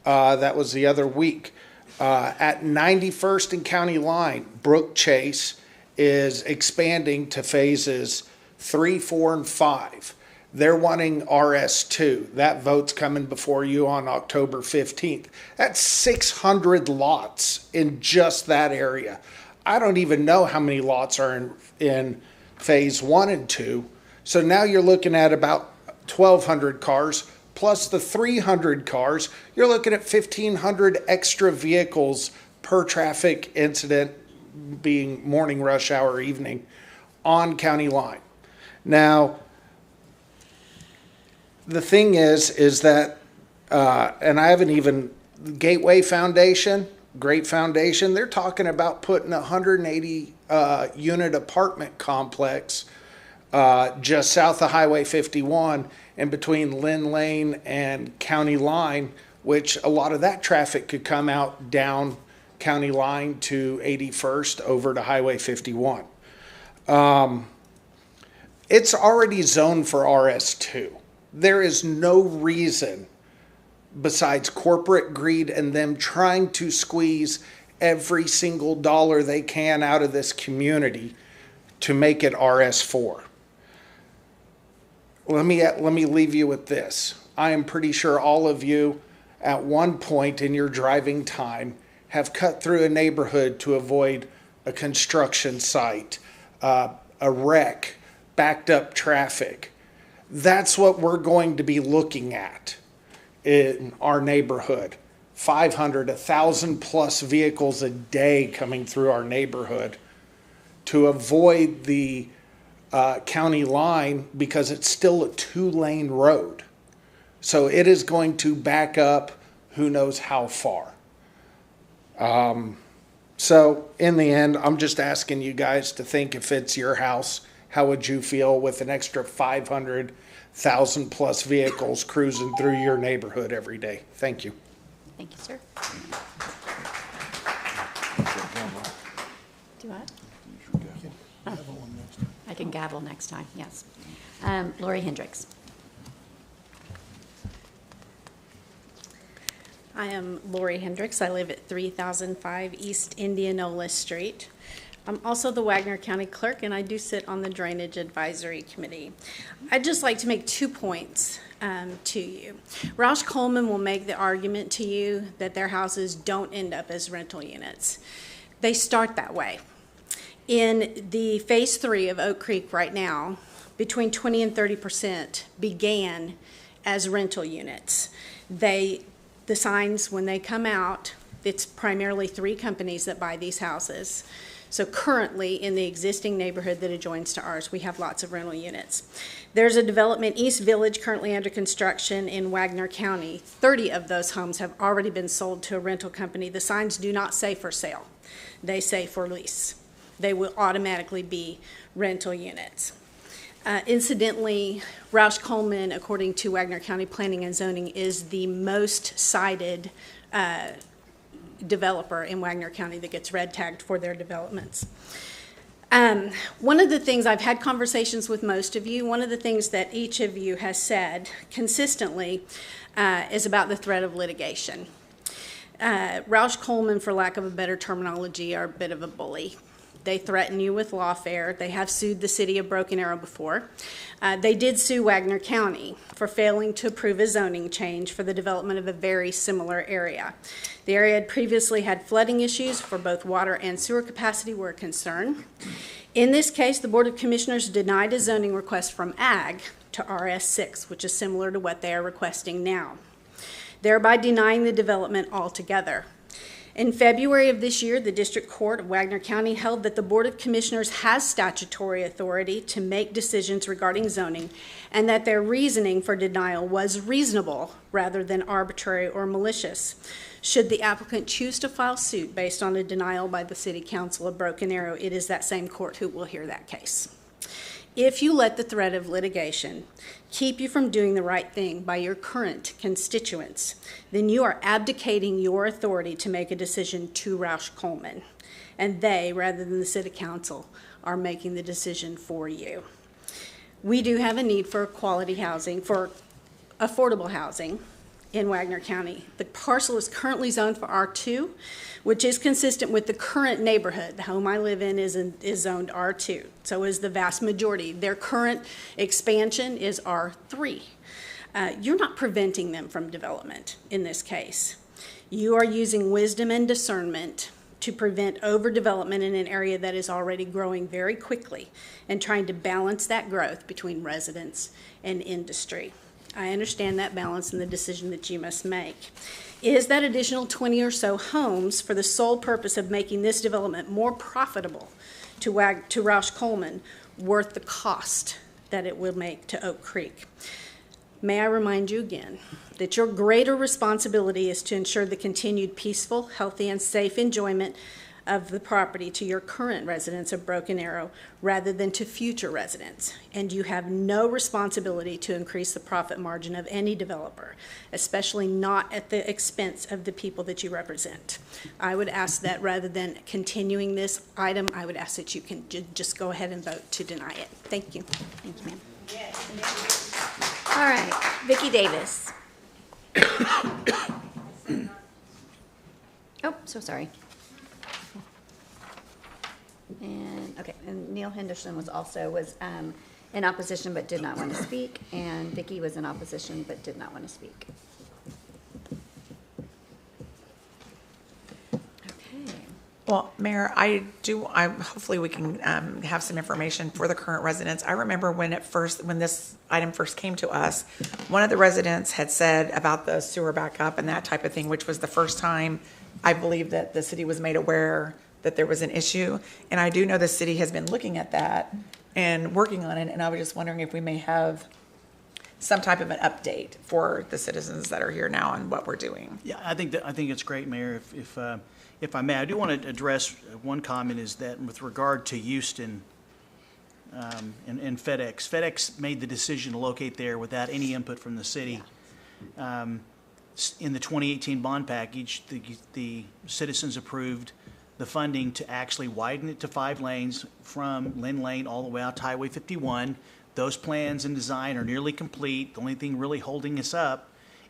That was the other week. At 91st and County Line, Brook Chase is expanding to phases 3, 4, and 5. They're wanting RS2. That vote's coming before you on October 15th. That's 600 lots in just that area. I don't even know how many lots are in phase 1 and 2. So now you're looking at about 1,200 cars plus the 300 cars. You're looking at 1,500 extra vehicles per traffic incident, being morning rush hour, evening, on county line. Now, the thing is that, and I haven't even, Gateway Foundation, great foundation, they're talking about putting a 180 unit apartment complex just south of Highway 51 and between Lynn Lane and County Line, which a lot of that traffic could come out down County Line to 81st over to Highway 51. It's already zoned for RS2. There is no reason besides corporate greed and them trying to squeeze every single dollar they can out of this community to make it RS4. Let me leave you with this. I am pretty sure all of you at one point in your driving time have cut through a neighborhood to avoid a construction site, a wreck, backed up traffic. That's what we're going to be looking at in our neighborhood. 500, 1,000 plus vehicles a day coming through our neighborhood to avoid the county line because it's still a 2-lane road. So it is going to back up who knows how far. So in the end, I'm just asking you guys to think, if it's your house, how would you feel with an extra 500,000 plus vehicles cruising through your neighborhood every day? Thank you. Thank you, sir. Do what? Oh, I can gavel next time, yes. Lori Hendricks. I am Lori Hendricks. I live at 3005 East Indianola Street. I'm also the Wagner County Clerk, and I do sit on the Drainage Advisory Committee. I'd just like to make 2 points to you. Roush Coleman will make the argument to you that their houses don't end up as rental units. They start that way. In the phase 3 of Oak Creek right now, between 20 and 30% began as rental units. The signs, when they come out, it's primarily 3 companies that buy these houses. So currently, in the existing neighborhood that adjoins to ours, we have lots of rental units. There's a development, East Village, currently under construction in Wagner County. 30 of those homes have already been sold to a rental company. The signs do not say for sale. They say for lease. They will automatically be rental units. Incidentally, Roush Coleman, according to Wagner County Planning and Zoning, is the most cited developer in Wagner County that gets red tagged for their developments. One of the things, I've had conversations with most of you, one of the things that each of you has said consistently is about the threat of litigation. Roush Coleman, for lack of a better terminology, are a bit of a bully. They threaten you with lawfare. They have sued the city of Broken Arrow before. They did sue Wagner County for failing to approve a zoning change for the development of a very similar area. The area had previously had flooding issues for both water and sewer capacity were a concern. In this case, the Board of Commissioners denied a zoning request from Ag to RS6, which is similar to what they are requesting now, thereby denying the development altogether. In February of this year, the District Court of Wagner County held that the Board of Commissioners has statutory authority to make decisions regarding zoning, and that their reasoning for denial was reasonable rather than arbitrary or malicious. Should the applicant choose to file suit based on a denial by the City Council of Broken Arrow, it is that same court who will hear that case. If you let the threat of litigation keep you from doing the right thing by your current constituents, then you are abdicating your authority to make a decision to Roush Coleman. And they, rather than the City Council, are making the decision for you. We do have a need for quality housing, for affordable housing, in Wagner County. The parcel is currently zoned for R2, which is consistent with the current neighborhood. The home I live in is zoned R2. So is the vast majority. Their current expansion is R3. You're not preventing them from development in this case. You are using wisdom and discernment to prevent overdevelopment in an area that is already growing very quickly and trying to balance that growth between residents and industry. I understand that balance and the decision that you must make. Is that additional 20 or so homes for the sole purpose of making this development more profitable to Roush Coleman worth the cost that it will make to Oak Creek? May I remind you again that your greater responsibility is to ensure the continued peaceful, healthy, and safe enjoyment of the property to your current residents of Broken Arrow rather than to future residents. And you have no responsibility to increase the profit margin of any developer, especially not at the expense of the people that you represent. I would ask that rather than continuing this item, I would ask that you can just go ahead and vote to deny it. Thank you. Thank you, ma'am. All right, Vicki Davis. Oh, so sorry. And, okay, and Neil Henderson was in opposition but did not want to speak, and Vicki was in opposition but did not want to speak. Okay. Well, Mayor, hopefully we can have some information for the current residents. I remember when this item first came to us, one of the residents had said about the sewer backup and that type of thing, which was the first time I believe that the city was made aware that there was an issue. And I do know the city has been looking at that and working on it, and I was just wondering if we may have some type of an update for the citizens that are here now on what we're doing. Yeah, I think it's great, Mayor. If I may, I do want to address one comment, is that with regard to Houston and FedEx. FedEx made the decision to locate there without any input from the city. In the 2018 bond package, the citizens approved the funding to actually widen it to 5 lanes from Lynn Lane all the way out to Highway 51. Those plans and design are nearly complete. The only thing really holding us up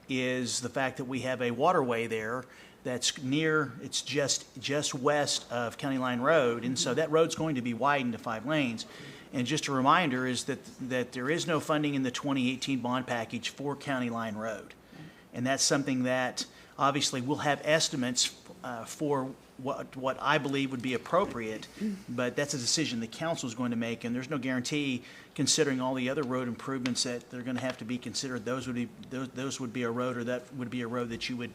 is the fact that we have a waterway there that's it's just west of County Line Road, and so that road's going to be widened to 5 lanes. And just a reminder is that there is no funding in the 2018 bond package for County Line Road. And that's something that obviously we'll have estimates for what I believe would be appropriate, but that's a decision the council is going to make, and there's no guarantee, considering all the other road improvements that they're going to have to be considered, those would be a road, or that would be a road that you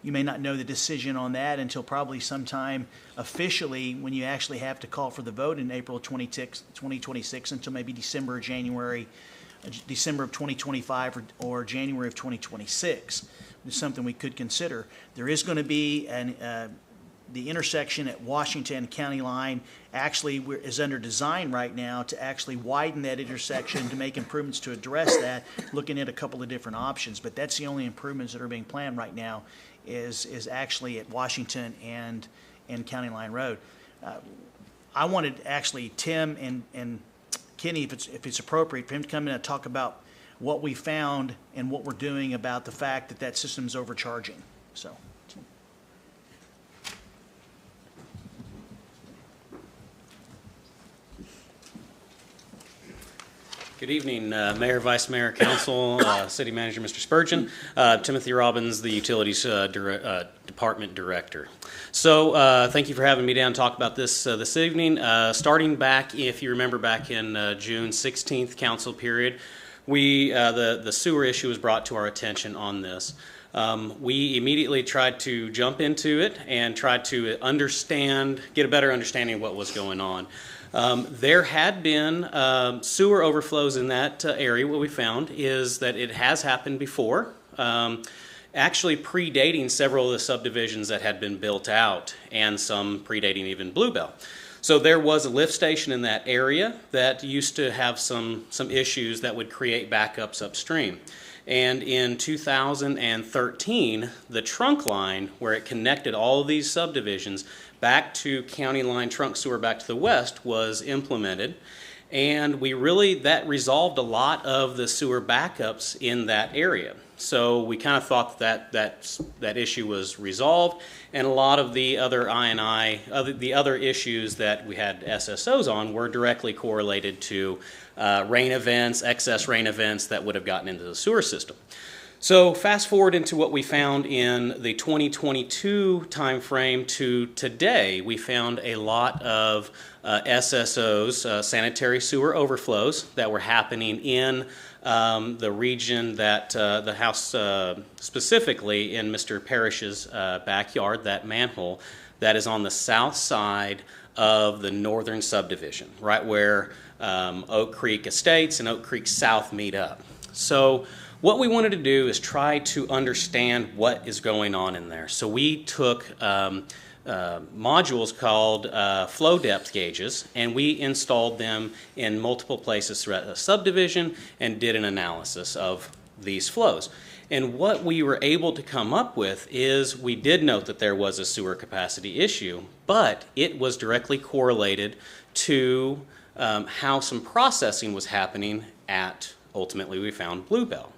may not know the decision on that until probably sometime officially when you actually have to call for the vote in April of 2026 until maybe December of 2025 or January of 2026. It's something we could consider. There is going to be the intersection at Washington County Line actually is under design right now to actually widen that intersection to make improvements to address that, looking at a couple of different options. But that's the only improvements that are being planned right now is actually at Washington and County Line Road. I wanted actually Tim and Kenny, if it's appropriate, for him to come in and talk about what we found and what we're doing about the fact that system's overcharging. So. Good evening, Mayor, Vice Mayor, Council, City Manager, Mr. Spurgeon, Timothy Robbins, the Utilities Department Director. So thank you for having me down to talk about this this evening. Starting back, if you remember, back in June 16th council period, the sewer issue was brought to our attention on this. We immediately tried to jump into it and tried to get a better understanding of what was going on. There had been sewer overflows in that area. What we found is that it has happened before, actually predating several of the subdivisions that had been built out, and some predating even Bluebell. So there was a lift station in that area that used to have some issues that would create backups upstream. And in 2013, the trunk line, where it connected all of these subdivisions back to County Line trunk sewer back to the west, was implemented. And that resolved a lot of the sewer backups in that area. So we kind of thought that issue was resolved, and a lot of the other the other issues that we had SSOs on were directly correlated to rain events, excess rain events that would have gotten into the sewer system. So fast forward into what we found in the 2022 timeframe to today, we found a lot of SSOs, sanitary sewer overflows, that were happening in the region that the house, specifically in Mr. Parrish's backyard, that manhole that is on the south side of the northern subdivision, right where Oak Creek Estates and Oak Creek South meet up. So what we wanted to do is try to understand what is going on in there. So we took modules called flow depth gauges, and we installed them in multiple places throughout the subdivision and did an analysis of these flows. And what we were able to come up with is we did note that there was a sewer capacity issue, but it was directly correlated to how some processing was happening at, ultimately we found Bluebell.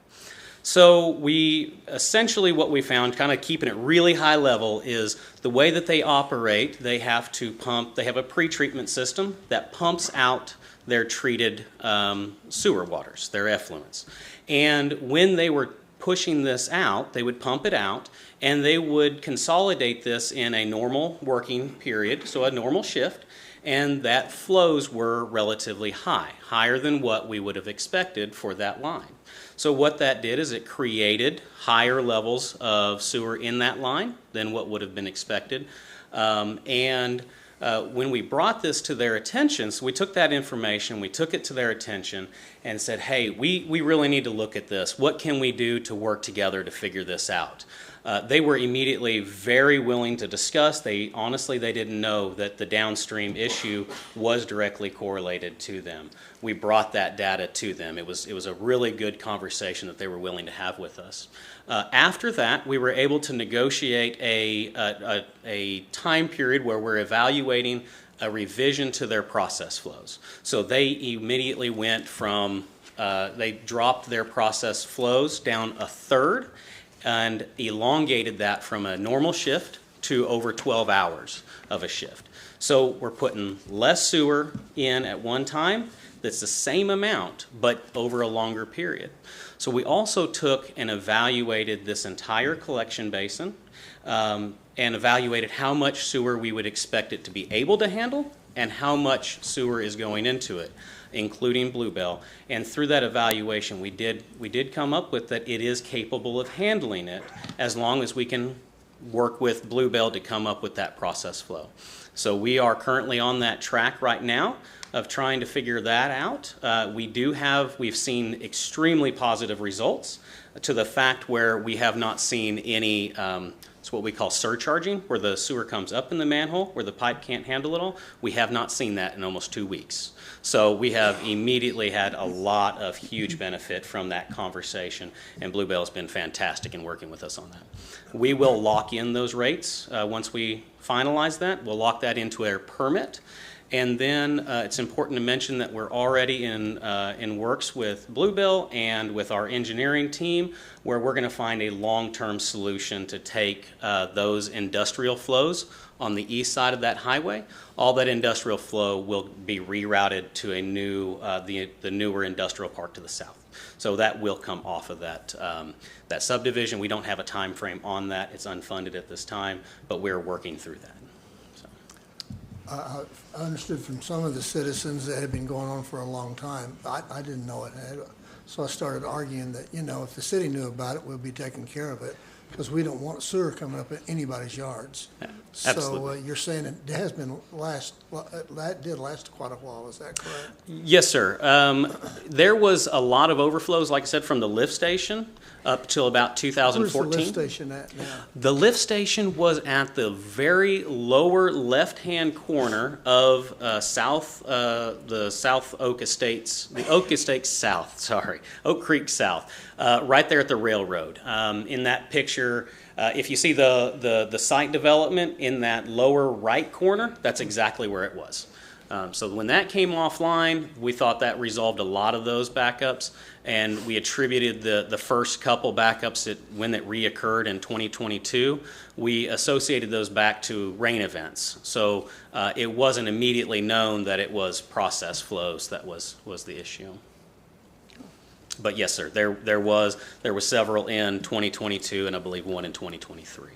So we essentially, what we found, kind of keeping it really high level, is the way that they operate, they have to pump, they have a pre-treatment system that pumps out their treated sewer waters, their effluents. And when they were pushing this out, they would pump it out, and they would consolidate this in a normal working period, so a normal shift, and that flows were relatively high, higher than what we would have expected for that line. So what that did is it created higher levels of sewer in that line than what would have been expected. When we brought this to their attention, so we took that information, we took it to their attention and said, hey, we really need to look at this. What can we do to work together to figure this out? They were immediately very willing to discuss. They didn't know that the downstream issue was directly correlated to them. We brought that data to them. It was a really good conversation that they were willing to have with us. After that, we were able to negotiate a time period where we're evaluating a revision to their process flows. So they immediately went from, they dropped their process flows down a third and elongated that from a normal shift to over 12 hours of a shift. So we're putting less sewer in at one time that's the same amount, but over a longer period. So we also took and evaluated this entire collection basin and evaluated how much sewer we would expect it to be able to handle and how much sewer is going into it, including Bluebell. And through that evaluation, we did come up with that it is capable of handling it as long as we can work with Bluebell to come up with that process flow. So we are currently on that track right now of trying to figure that out. We've seen extremely positive results to the fact where we have not seen any it's what we call surcharging, where the sewer comes up in the manhole, where the pipe can't handle it all. We have not seen that in almost 2 weeks. So we have immediately had a lot of huge benefit from that conversation, and Bluebell has been fantastic in working with us on that. We will lock in those rates once we finalize that. We'll lock that into our permit. And then it's important to mention that we're already in works with Bluebell and with our engineering team, where we're going to find a long-term solution to take those industrial flows on the east side of that highway. All that industrial flow will be rerouted to a new, the newer industrial park to the south. So that will come off of that subdivision. We don't have a time frame on that. It's unfunded at this time, but we're working through that. I understood from some of the citizens that had been going on for a long time. I didn't know it had. So I started arguing that, if the city knew about it, we'll be taking care of it, because we don't want sewer coming up in anybody's yards. Yeah, so you're saying it has been that did last quite a while, is that correct? Yes, sir. There was a lot of overflows, like I said, from the lift station up till about 2014. Where's the lift station at now? The lift station was at the very lower left-hand corner of the South Oak Estates, the Oak Estates South, sorry, Oak Creek South, right there at the railroad. In that picture, if you see the site development in that lower right corner, that's exactly where it was. So when that came offline, we thought that resolved a lot of those backups, and we attributed the first couple backups when it reoccurred in 2022. We associated those back to rain events. So it wasn't immediately known that it was process flows that was the issue. But yes, sir, there was several in 2022, and I believe one in 2023.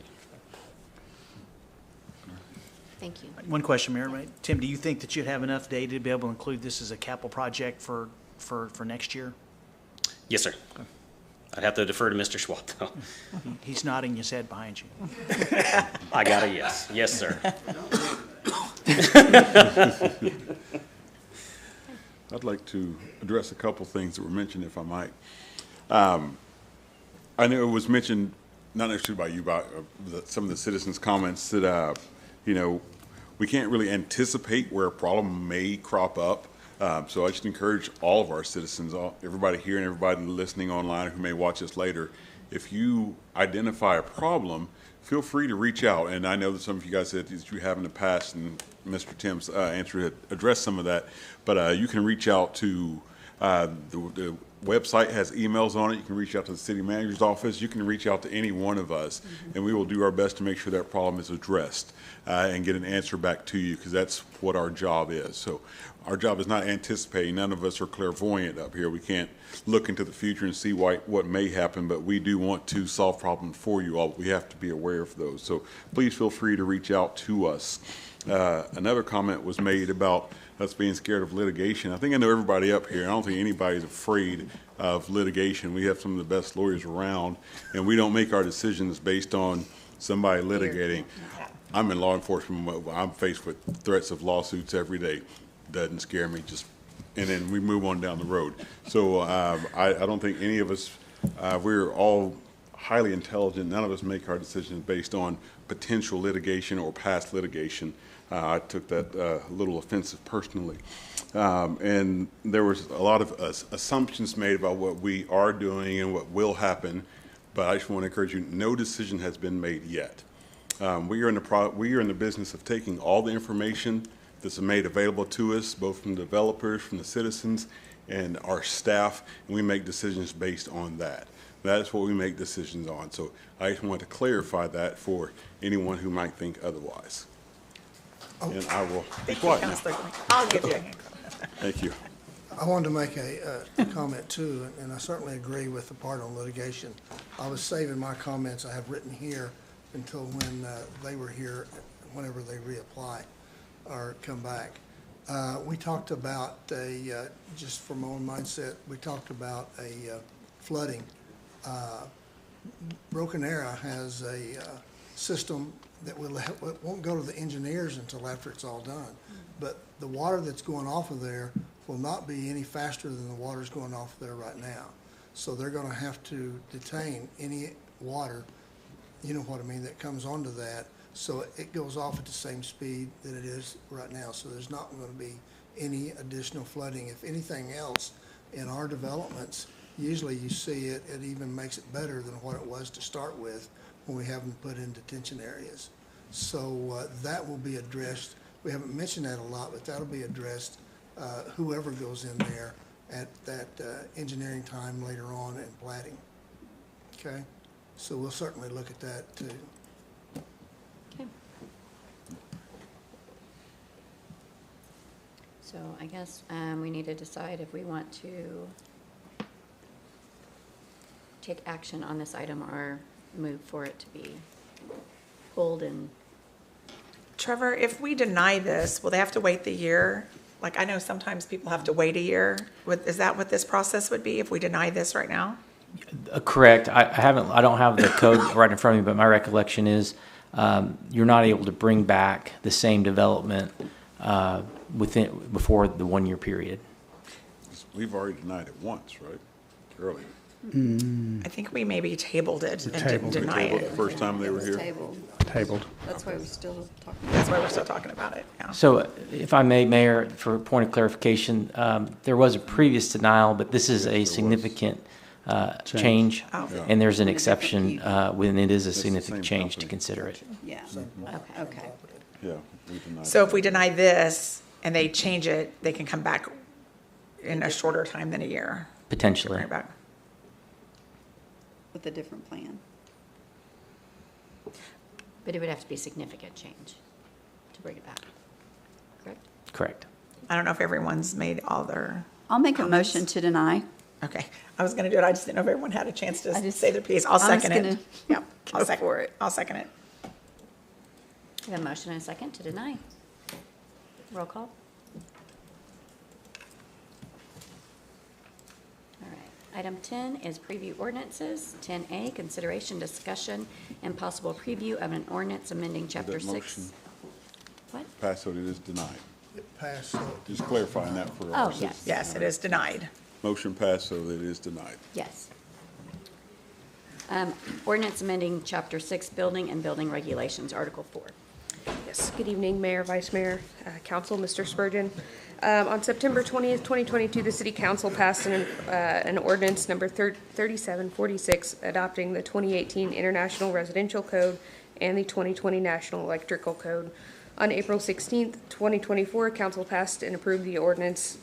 Thank you. One question, Mayor. Right? Tim, do you think that you'd have enough data to be able to include this as a capital project for next year? Yes, sir. I'd have to defer to Mr. Schwab, though. He's nodding his head behind you. I got a yes. Yes, sir. I'd like to address a couple things that were mentioned, if I might. I know it was mentioned, not necessarily by you, by some of the citizens' comments that, we can't really anticipate where a problem may crop up. So I just encourage all of our citizens, everybody here and everybody listening online who may watch us later, if you identify a problem, feel free to reach out. And I know that some of you guys said that you have in the past, and Mr. Tim's answer had addressed some of that, but you can reach out to the website has emails on it. You can reach out to the city manager's office. You can reach out to any one of us, and we will do our best to make sure that problem is addressed and get an answer back to you, because that's what our job is. So our job is not anticipating. None of us are clairvoyant up here. We can't look into the future and see what may happen, but we do want to solve problems for you all. We have to be aware of those. So please feel free to reach out to us. Another comment was made about us being scared of litigation. I think I know everybody up here. I don't think anybody's afraid of litigation. We have some of the best lawyers around, and we don't make our decisions based on somebody litigating. I'm in law enforcement. I'm faced with threats of lawsuits every day. Doesn't scare me, and then we move on down the road. So I don't think any of us, we're all highly intelligent. None of us make our decisions based on potential litigation or past litigation. I took that a little offensive personally. And there was a lot of assumptions made about what we are doing and what will happen, but I just want to encourage you, no decision has been made yet. We are in the business of taking all the information that's made available to us, both from developers, from the citizens, and our staff, and we make decisions based on that. That is what we make decisions on. So I just want to clarify that for anyone who might think otherwise. And I will be quiet now. I'll give you a hand. Thank you. I wanted to make a comment too, and I certainly agree with the part on litigation. I was saving my comments I have written here until when they were here, whenever they reapply or come back. We talked about just from my own mindset, we talked about flooding. Broken Arrow has a system that won't go to the engineers until after it's all done. But the water that's going off of there will not be any faster than the water's going off there right now. So they're going to have to detain any water, you know what I mean, that comes onto that. So it goes off at the same speed that it is right now. So there's not going to be any additional flooding. If anything else, in our developments, usually you see it even makes it better than what it was to start with when we have them put in detention areas. So that will be addressed. We haven't mentioned that a lot, but that'll be addressed, whoever goes in there at that engineering time later on and platting. Okay? So we'll certainly look at that too. Okay. So I guess we need to decide if we want to take action on this item or move for it to be pulled and. Trevor, if we deny this, will they have to wait the year? Like, I know sometimes people have to wait a year. Is that what this process would be if we deny this right now? Correct. I don't have the code right in front of me, but my recollection is you're not able to bring back the same development before the 1 year period. We've already denied it once, right? Earlier. I think we maybe tabled it and didn't deny it. The first time they were here. Tabled. That's why we're still talking. That's why we're still talking about it, yeah. So if I may, Mayor, for a point of clarification, there was a previous denial, but this is a significant change, and there's an exception when it is a significant change to consider it. Yeah, okay. Yeah. we denied So it. if we deny this and they change it, they can come back in a shorter time than a year. Potentially. Bring it back. With a different plan. But it would have to be significant change to bring it back, correct? Correct. I don't know if everyone's made all their. I'll make a comments. motion to deny. Okay, I was gonna do it, I just didn't know if everyone had a chance to I just- say their piece. I'll I'm just second it. gonna Yep, I'll go second for it. I'll second it. We have a motion and a second to deny. Roll call. All right. Item 10 is preview ordinances. 10A, consideration, discussion, and possible preview of an ordinance amending Chapter That 6. motion What? passed, so it is denied. It passed, so. Just clarifying that for Oh, our yes. citizens. Yes, it is denied. Motion passed, so that it is denied. Yes. Ordinance amending Chapter 6, building and building regulations, Article 4. Yes, good evening, Mayor, Vice Mayor, Council, Mr. Spurgeon. On September 20th, 2022, the City Council passed an ordinance number 3746 adopting the 2018 International Residential Code and the 2020 National Electrical Code. On April 16th, 2024, Council passed and approved the ordinance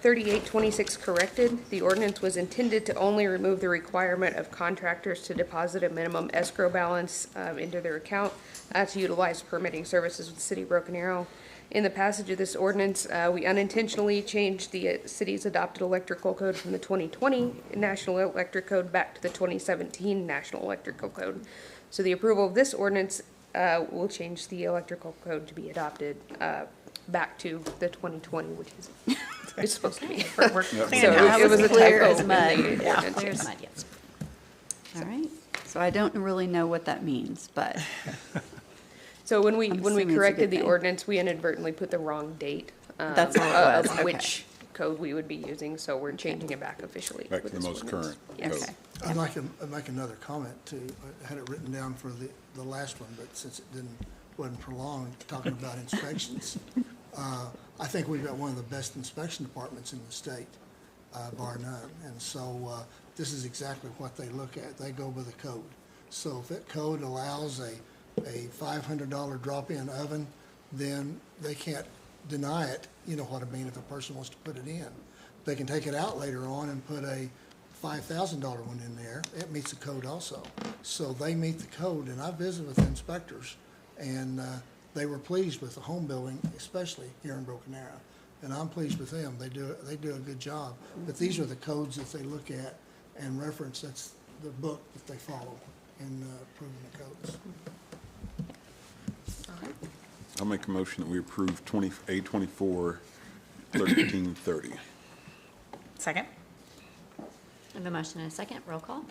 3826 corrected. The ordinance was intended to only remove the requirement of contractors to deposit a minimum escrow balance into their account to utilize permitting services with the City of Broken Arrow. In the passage of this ordinance, we unintentionally changed the city's adopted electrical code from the 2020 National Electric Code back to the 2017 National Electrical Code. So the approval of this ordinance will change the electrical code to be adopted back to the 2020, which is it's supposed to be. We're So cleaning house. it was a clear typo as in mud. the Yeah. ordinance. Clear as mud, yes. All right. So I don't really know what that means, but So when I'm we assuming it's a corrected good the thing. ordinance, we inadvertently put the wrong date. That's all it was, Of okay. which code we would be using, so we're changing it back officially. Back to with the this most ordinance. current Yes. code. I'd like another comment too. I had it written down for the last one, but since it wasn't prolonged, talking about inspections. I think we've got one of the best inspection departments in the state, bar none. And so this is exactly what they look at. They go by the code. So if that code allows a $500 drop-in oven, then they can't deny it, you know what I mean, if a person wants to put it in. They can take it out later on and put a $5,000 one in there. It meets the code also. So they meet the code, and I visited with inspectors, and they were pleased with the home building, especially here in Broken Arrow. And I'm pleased with them. They do a good job. But these are the codes that they look at and reference. That's the book that they follow in approving the codes. I'll make a motion that we approve A24-1330. Second? I have a motion and a second. Roll call.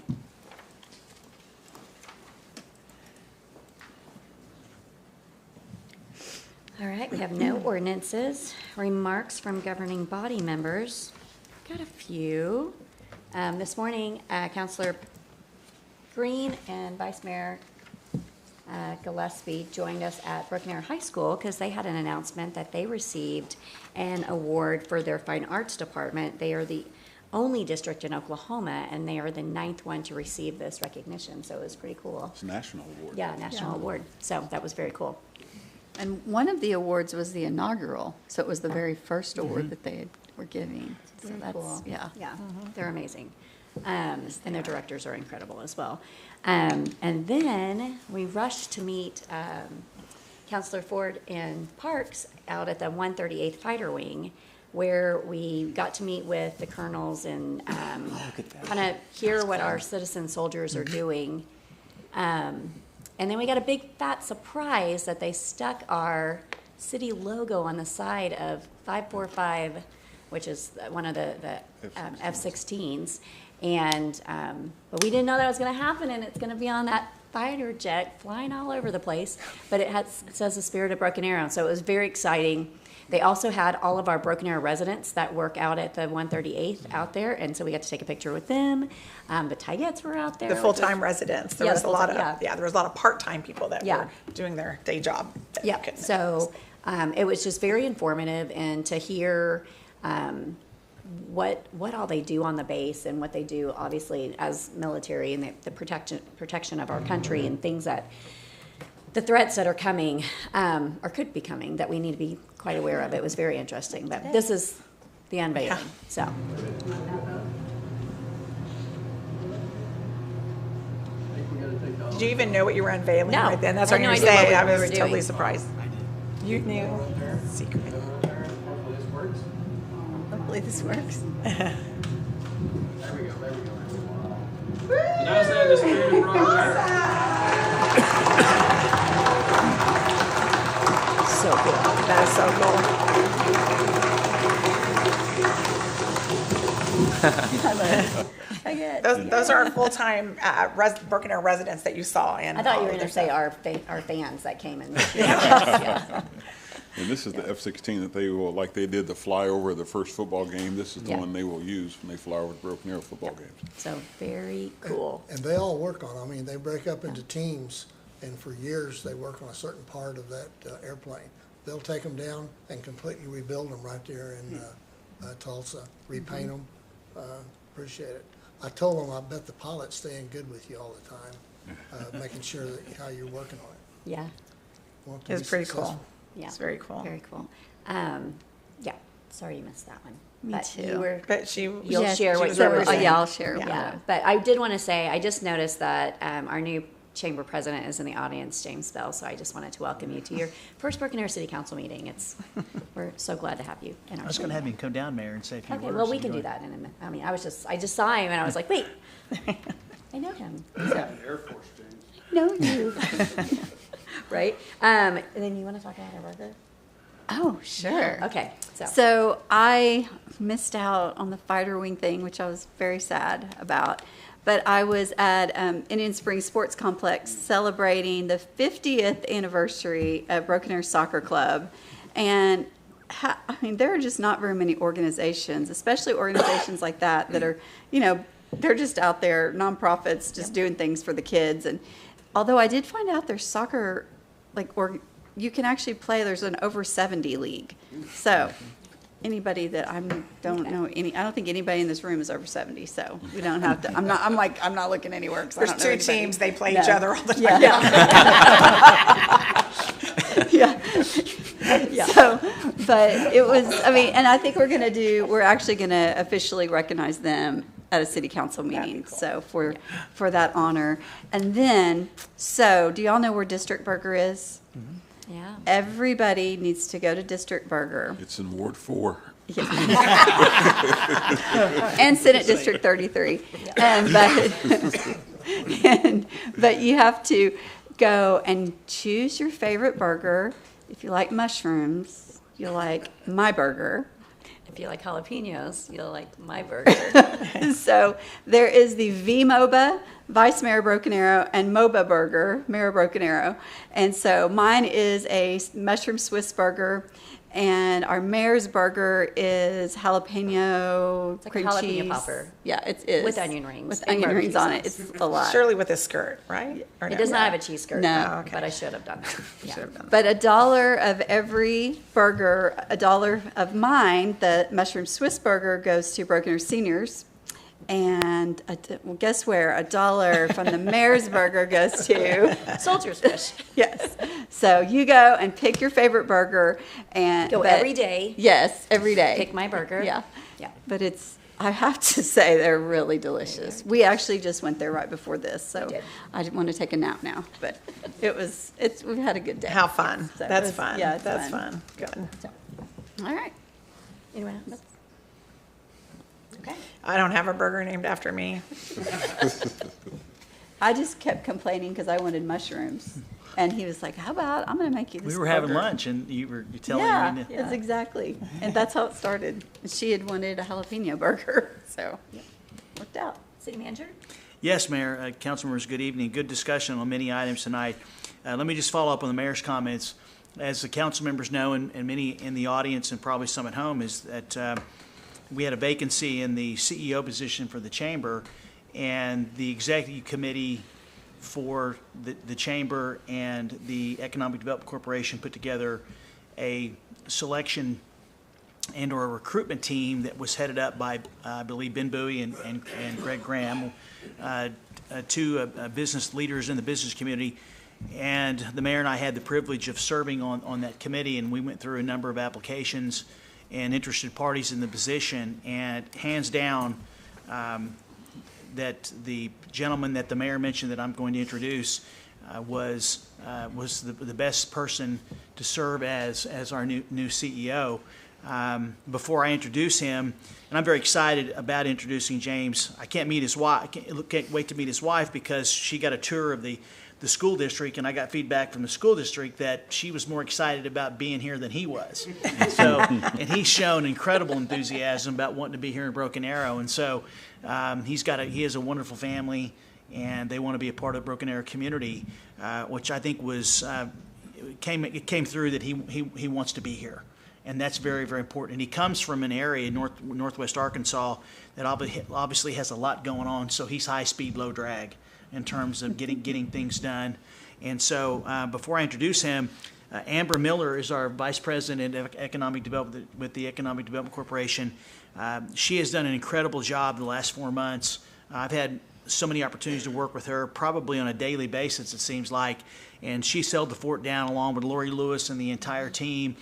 All right, we have no ordinances. Remarks from governing body members. Got a few. This morning, Councilor Green and Vice Mayor Gillespie joined us at Broken Arrow High School because they had an announcement that they received an award for their fine arts department. They are the only district in Oklahoma, and they are the 9th one to receive this recognition, so it was pretty cool. It's a national award. Yeah, national award, so that was very cool. and one of the awards was the inaugural, so it was the very first award that were giving. So Very that's, cool. yeah. Yeah, they're amazing. And their directors are incredible as well. And then we rushed to meet Counselor Ford and Parks out at the 138th Fighter Wing, where we got to meet with the colonels and kind of hear what our citizen soldiers are doing. And then we got a big fat surprise that they stuck our city logo on the side of 545, which is one of the F-16s. And, but we didn't know that was going to happen, and it's going to be on that fighter jet flying all over the place. But it says the Spirit of Broken Arrow, so it was very exciting. They also had all of our Broken Arrow residents that work out at the 138th out there, and so we got to take a picture with them. The Tigets were out there. The full-time residents. There was a lot of, yeah. there was a lot of part-time people that Yeah. were doing their day job. that Yeah, couldn't so it was just very informative, and to hear what all they do on the base and what they do, obviously, as military and the protection of our country and things that the threats that are coming or could be coming that we need to be quite aware of. It was very interesting. But this is the unveiling. So you even know what you were unveiling No, right then? That's I what had you no were idea saying. what I we was were totally doing. surprised. You knew. Secret. Hopefully this works. So cool. That is so cool. Those are our full-time Broken Arrow residents that you saw. And I thought you were all of going to their say stuff. our fans that came in. And this is the F-16 that they will, like they did the flyover of the first football game, this is the Yeah. one they will use when they fly over the Broken Arrow football games. So very cool. And they all work on, I mean, they break up into teams, and for years, they work on a certain part of that airplane. They'll take them down and completely rebuild them right there in Tulsa, repaint them. Appreciate it. I told them, I bet the pilot's staying good with you all the time, making sure that how you're working on it. Yeah. Want to It's be pretty successful. cool. Yeah. It's very cool. Very cool. Yeah. Sorry you missed that one. Me But too. You were, But you'll Yeah, share she what was you were representing. saying. Yeah, I'll share. Yeah. But I did want to say, I just noticed that our new chamber president is in the audience, James Bell. So I just wanted to welcome you to your first Broken Arrow City Council meeting. We're so glad to have you in our I was going to have him come down, Mayor, and say a few Okay, words. well, we and can go do ahead. that in a minute. I mean, I just saw him and I was like, wait, I know him. So, Air Force, James. know you. Right? And then you want to talk about our burger? Oh, sure. Okay. So I missed out on the fighter wing thing, which I was very sad about. But I was at Indian Springs Sports Complex celebrating the 50th anniversary of Broken Arrow Soccer Club. And I mean, there are just not very many organizations, especially organizations like that are, they're just out there, nonprofits, just doing things for the kids. And although I did find out there's soccer, you can actually play, there's an over 70 league. So anybody that I don't think anybody in this room is over 70, so we don't have to, I'm not looking anywhere. 'Cause I There's don't know two anybody. teams, they play No. each other all the time. Yeah. Yeah. So, but it was, and I think we're actually gonna officially recognize them at a city council meeting, so for that honor. And then, so, do y'all know where District Burger is? Yeah. Everybody needs to go to District Burger. It's in Ward 4. And Senate District 33. But you have to go and choose your favorite burger. If you like mushrooms, you'll like my burger. If you like jalapenos, you'll like my burger. So there is the V-MOBA, Vice Mayor Broken Arrow, and MOBA burger, Mayor Broken Arrow. And so mine is a mushroom Swiss burger, and our mayor's burger is jalapeno, It's like cream a jalapeno cheese. popper. Yeah, it is. With onion rings With and onion rings barbecue on it. sauce. It's a lot. Surely with a skirt, right? Or It no? does not have a cheese skirt. No. But I should have done that. Yeah. But $1 of every burger, $1 of mine, the mushroom Swiss burger, goes to Broken Arrow seniors. And well, guess where? $1 from the mayor's burger goes to Soldier's Fish. Yes. So you go and pick your favorite burger and Go every day. Yes, every day. Pick my burger. Yeah. Yeah. But I have to say they're really delicious. We actually just went there right before this, so did. I want to take a nap now. But we've had a good day. How fun. So it That's was- fun. Yeah, it's That's fun. Good. All right. Anyone else? Okay. I don't have a burger named after me. I just kept complaining because I wanted mushrooms. And he was like, how about, I'm going to make you this We were having burger." lunch, and you're telling Yeah, me. yes, exactly. And that's how it started. She had wanted a jalapeno burger, so worked out. City Manager? Yes, Mayor, council members, good evening. Good discussion on many items tonight. Let me just follow up on the mayor's comments. As the council members know, and many in the audience and probably some at home, is that we had a vacancy in the CEO position for the chamber, and the executive committee for the chamber and the Economic Development Corporation put together a selection and or a recruitment team that was headed up by, I believe, Ben Bowie and Greg Graham, two business leaders in the business community. And the mayor and I had the privilege of serving on that committee, and we went through a number of applications and interested parties in the position, and hands down, that the gentleman that the mayor mentioned that I'm going to introduce was the best person to serve as our new CEO. Before I introduce him, and I'm very excited about introducing James. I can't meet his wife. I can't wait to meet his wife because she got a tour of the school district, and I got feedback from the school district that she was more excited about being here than he was. And he's shown incredible enthusiasm about wanting to be here in Broken Arrow. And so he has a wonderful family, and they want to be a part of the Broken Arrow community, which I think it came through that he wants to be here. And that's very, very important. And he comes from an area, northwest Arkansas, that obviously has a lot going on. So he's high speed, low drag in terms of getting things done. And so before I introduce him, Amber Miller is our Vice President of Economic Development with the Economic Development Corporation. She has done an incredible job the last 4 months. I've had so many opportunities to work with her, probably on a daily basis, it seems like. And she's held the fort down along with Lori Lewis and the entire team.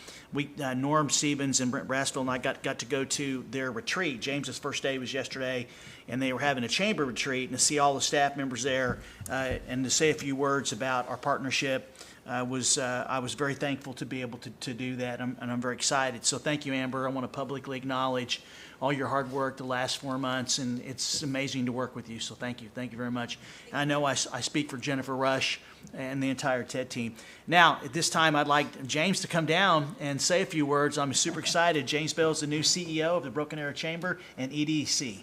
Norm Stevens and Brent Brassville and I got to go to their retreat. James's first day was yesterday, and they were having a chamber retreat, and to see all the staff members there and to say a few words about our partnership I was very thankful to be able to do that, and I'm very excited. So thank you, Amber. I want to publicly acknowledge all your hard work the last 4 months, and it's amazing to work with you. So thank you very much. And I know I speak for Jennifer Rush and the entire TED team. Now, at this time, I'd like James to come down and say a few words. I'm super excited. James Bell is the new CEO of the Broken Arrow Chamber and EDC.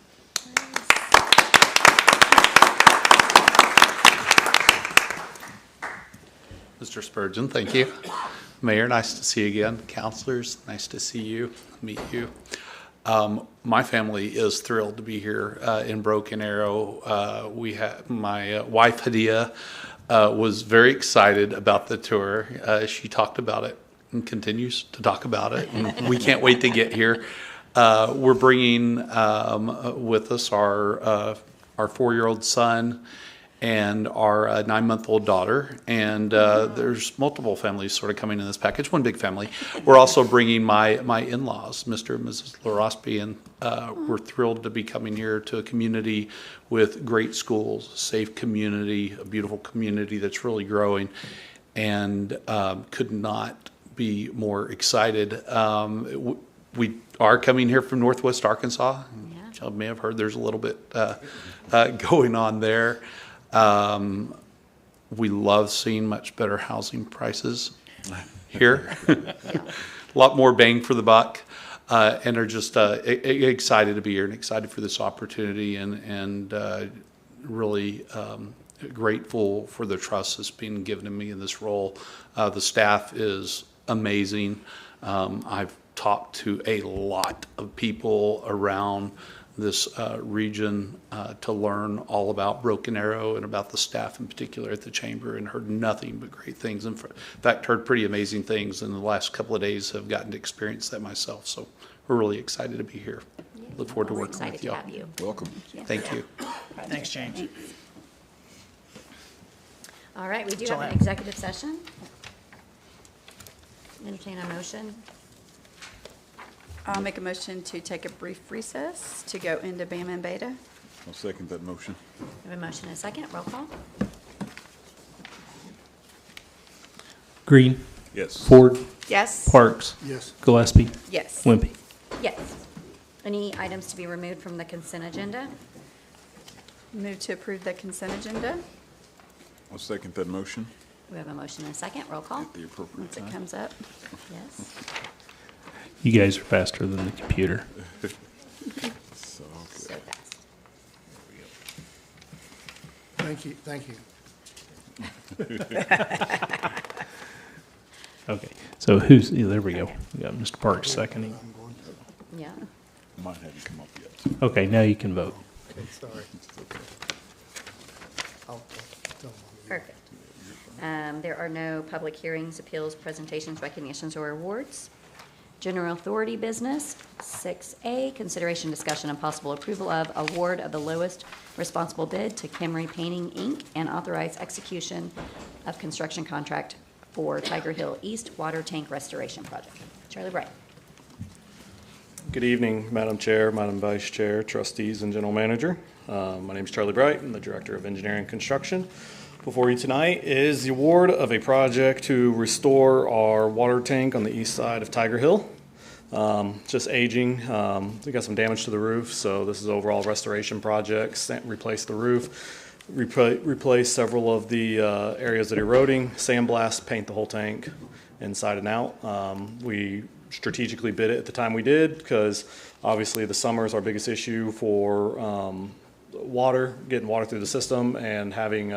Mr. Spurgeon, thank you. Mayor, nice to see you again. Councilors, nice to see you, meet you. My family is thrilled to be here in Broken Arrow. We have my wife, Hadia, was very excited about the tour. She talked about it and continues to talk about it, and we can't wait to get here. We're bringing with us our 4-year-old son and our 9-month-old daughter, and there's multiple families sort of coming in this package, one big family. We're also bringing my in-laws, Mr. and Mrs. Larospi, and we're thrilled to be coming here to a community with great schools, safe community, a beautiful community that's really growing, and could not be more excited. We are coming here from Northwest Arkansas. You may have heard there's a little bit going on there. We love seeing much better housing prices here. A lot more bang for the buck, and are just excited to be here and excited for this opportunity, and really grateful for the trust that's being given to me in this role. The staff is amazing. I've talked to a lot of people around this region to learn all about Broken Arrow and about the staff in particular at the Chamber, and heard nothing but great things. In fact, heard pretty amazing things in the last couple of days. Have gotten to experience that myself. So we're really excited to be here. Look forward to working with y'all. Welcome. Thank you. Thanks, James. All right, we do have an executive session. Entertain a motion. I'll make a motion to take a brief recess to go into BAM and Beta. I'll second that motion. We have a motion and a second. Roll call. Green. Yes. Ford. Yes. Parks. Yes. Gillespie. Yes. Wimpy. Yes. Any items to be removed from the consent agenda? Move to approve the consent agenda. I'll second that motion. We have a motion and a second. Roll call. At the appropriate Once it time. comes up. Yes. You guys are faster than the computer. So So fast. Thank you, thank you. Okay, so there we go. We got Mr. Parks seconding. I'm going to. Yeah. Mine hadn't come up yet. Okay, now you can vote. Okay, sorry. I'll tell them. Perfect. There are no public hearings, appeals, presentations, recognitions, or awards. General authority business, 6A, consideration, discussion, and possible approval of award of the lowest responsible bid to Kimry Painting, Inc., and authorize execution of construction contract for Tiger Hill East Water Tank Restoration Project. Charlie Bright. Good evening, Madam Chair, Madam Vice Chair, trustees, and General Manager. My name is Charlie Bright. I'm the Director of Engineering and Construction. Before you tonight is the award of a project to restore our water tank on the east side of Tiger Hill. Just aging. We got some damage to the roof, so this is overall restoration projects. Replace the roof, replace several of the areas that are eroding, sandblast, paint the whole tank inside and out. We strategically bid it at the time we did because obviously the summer is our biggest issue for water, getting water through the system and having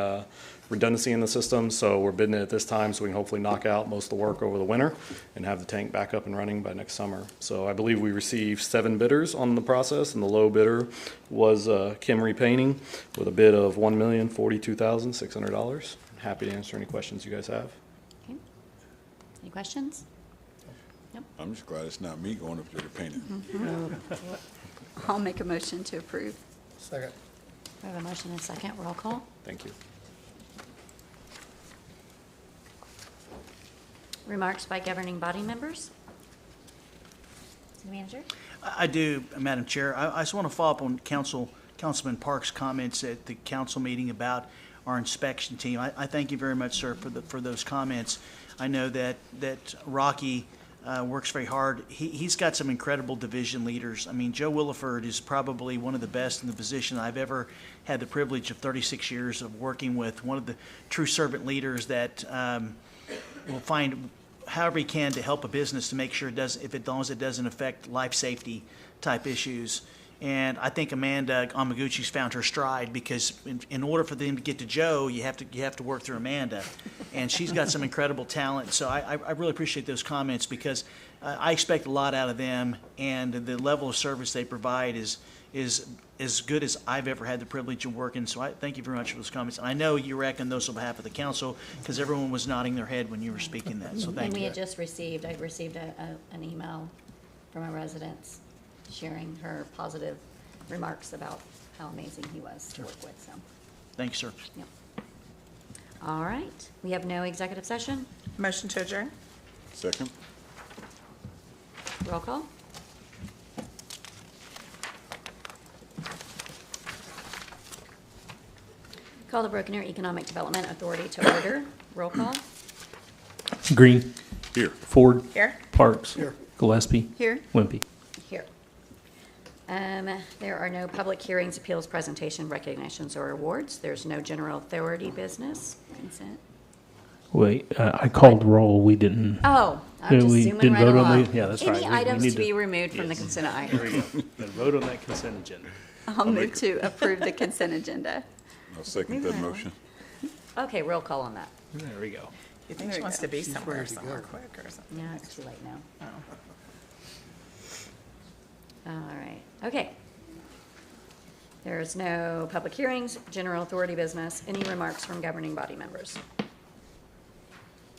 redundancy in the system. So we're bidding it at this time so we can hopefully knock out most of the work over the winter and have the tank back up and running by next summer. So I believe we received 7 bidders on the process, and the low bidder was Kim Repainting with a bid of $1,042,600. Happy to answer any questions you guys have. Okay. Any questions? I'm just glad it's not me going up there to paint it. I'll make a motion to approve. Second. We have a motion and a second. Roll call. Thank you. Remarks by governing body members? City Manager? I do, Madam Chair. I just want to follow up on Councilman Park's comments at the council meeting about our inspection team. I thank you very much, sir, for those comments. I know that Rocky works very hard. He's got some incredible division leaders. I mean, Joe Williford is probably one of the best in the position I've ever had the privilege of 36 years of working with. One of the true servant leaders that will find however he can to help a business to make sure it does, as long as it doesn't affect life safety type issues. And I think Amanda Amaguchi's found her stride because in order for them to get to Joe, you have to work through Amanda, and she's got some incredible talent. So I really appreciate those comments because I expect a lot out of them, and the level of service they provide is as good as I've ever had the privilege of working. So I thank you very much for those comments. And I know you reckon those on behalf of the council because everyone was nodding their head when you were speaking that. So thank And we you. had just received, I received an email from a resident sharing her positive remarks about how amazing he was to work with, so. Thanks, sir. Yep. All right, we have no executive session. Motion to adjourn? Second. Roll call. Call the Broken Arrow Economic Development Authority to order. Roll call. Green. Here. Ford. Here. Parks. Here. Gillespie. Here. Wimpy. Here. There are no public hearings, appeals, presentation, recognitions, or awards. There's no general authority business. Consent. Wait, I called roll. We didn't. Oh, I'm just we zooming didn't right vote on along. the. Yeah, that's right. Any We items need to be removed from the yes. consent There item? we go. Then vote on that consent agenda. I'll move to approve the consent agenda. I'll second that motion. Okay, roll call on that. There we go. You think she wants to be somewhere quick or something? No, it's too late now. All right, okay. There is no public hearings, general authority business. Any remarks from governing body members?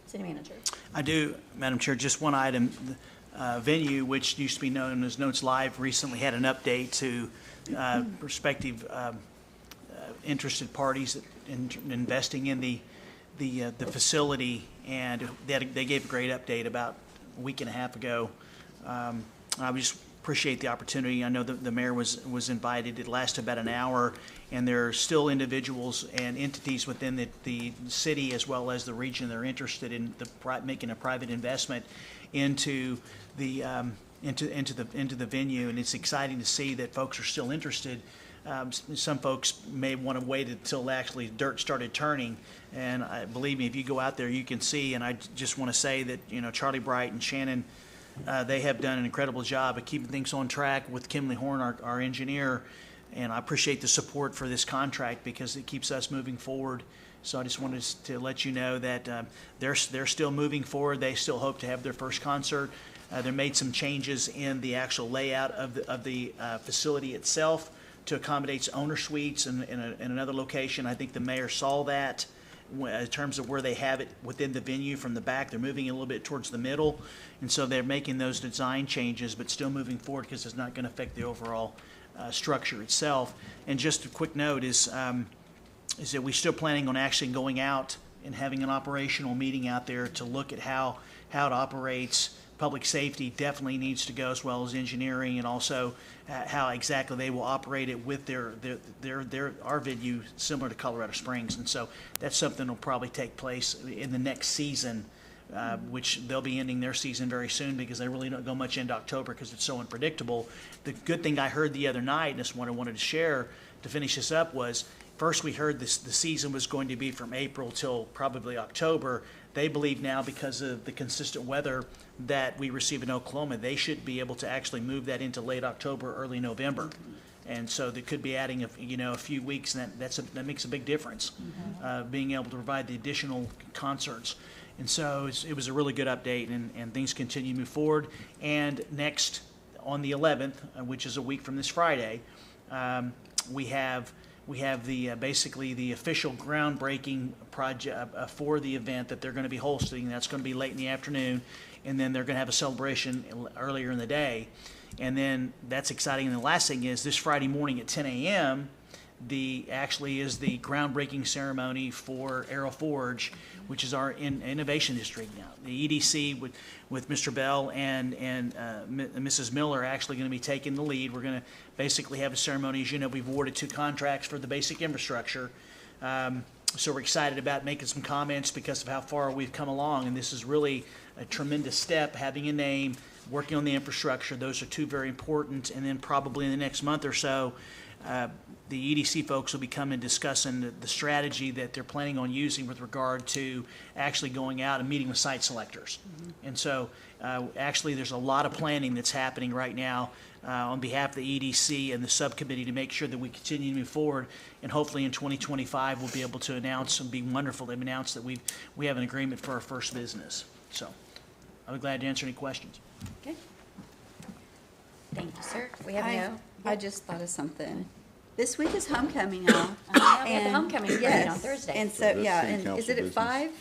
City Manager. I do, Madam Chair, just one item. Venue, which used to be known as Notes Live, recently had an update to prospective interested parties in investing in the facility, and they gave a great update about a week and a half ago. I just appreciate the opportunity. I know the mayor was invited. It lasted about an hour, and there are still individuals and entities within the city as well as the region that are interested in making a private investment into the venue, and it's exciting to see that folks are still interested. Some folks may want to wait until actually dirt started turning, and believe me, if you go out there, you can see. And I just want to say that Charlie Bright and Shannon, they have done an incredible job of keeping things on track with Kimley Horn, our engineer, and I appreciate the support for this contract because it keeps us moving forward. So I just wanted to let you know that they're still moving forward. They still hope to have their first concert. They made some changes in the actual layout of the facility itself to accommodate owner suites in another location. I think the mayor saw that in terms of where they have it within the venue from the back. They're moving a little bit towards the middle, and so they're making those design changes, but still moving forward because it's not going to affect the overall structure itself. And just a quick note is that we're still planning on actually going out and having an operational meeting out there to look at how it operates public safety definitely needs to go, as well as engineering, and also how exactly they will operate it with our venue, similar to Colorado Springs. And so that's something that'll probably take place in the next season, which they'll be ending their season very soon because they really don't go much into October because it's so unpredictable. The good thing I heard the other night, and this is what I wanted to share to finish this up, was first we heard the season was going to be from April till probably October. They believe now, because of the consistent weather that we receive in Oklahoma, they should be able to actually move that into late October, early November. And so they could be adding a few weeks, and that makes a big difference, being able to provide the additional concerts. And so it was a really good update, and things continue to move forward. And next, on the 11th, which is a week from this Friday, we have basically the official groundbreaking project for the event that they're going to be hosting. That's going to be late in the afternoon, and then they're going to have a celebration earlier in the day. And then that's exciting. And the last thing is this Friday morning at 10 a.m., actually is the groundbreaking ceremony for Arrow Forge, which is our innovation district now. The EDC with Mr. Bell and Mrs. Miller are actually going to be taking the lead. We're going to basically have a ceremony. As you know, we've awarded 2 contracts for the basic infrastructure. So we're excited about making some comments because of how far we've come along. And this is really a tremendous step, having a name, working on the infrastructure. Those are 2 very important. And then probably in the next month or so, the EDC folks will be coming discussing the strategy that they're planning on using with regard to actually going out and meeting with site selectors. And so actually there's a lot of planning that's happening right now on behalf of the EDC and the subcommittee to make sure that we continue to move forward. And hopefully in 2025 we'll be able to announce, and be wonderful to announce, that we have an agreement for our first business. So I'll be glad to answer any questions. Okay. Thank you, sir. We have I just thought of something. This week is homecoming now. we have the homecoming parade on Thursday. And so, That's yeah, city and is council it at business. 5?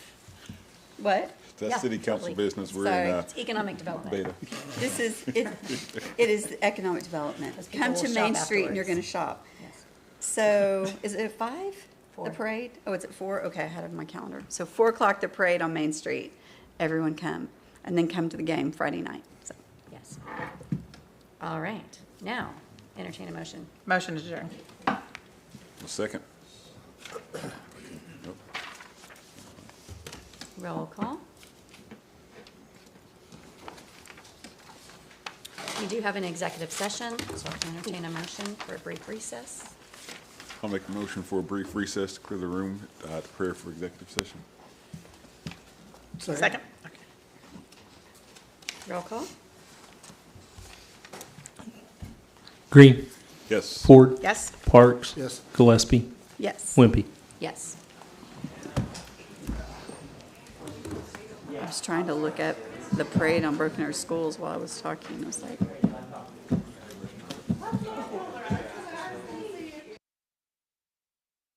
What? That's Yeah, city council totally. business. We're Sorry. in It's economic development. beta. This is, it is economic development. Because people Come to will Main shop Street and you're afterwards. gonna shop. Yes. So, is it at 5? 4. The parade? Oh, it's at 4? Okay, I had it on my calendar. So 4 o'clock, the parade on Main Street. Everyone come. And then come to the game Friday night. So, Yes. All right. Now, entertain a motion. Motion to adjourn. A second. Roll call. We do have an executive session, so I can entertain a motion for a brief recess. I'll make a motion for a brief recess to clear the room to prepare for executive session. Second. Roll call. Green. Yes. Ford. Yes. Parks. Yes. Gillespie. yes. Wimpy. Yes. I was trying to look up the parade on Broken Arrow Schools while I was talking. I was like,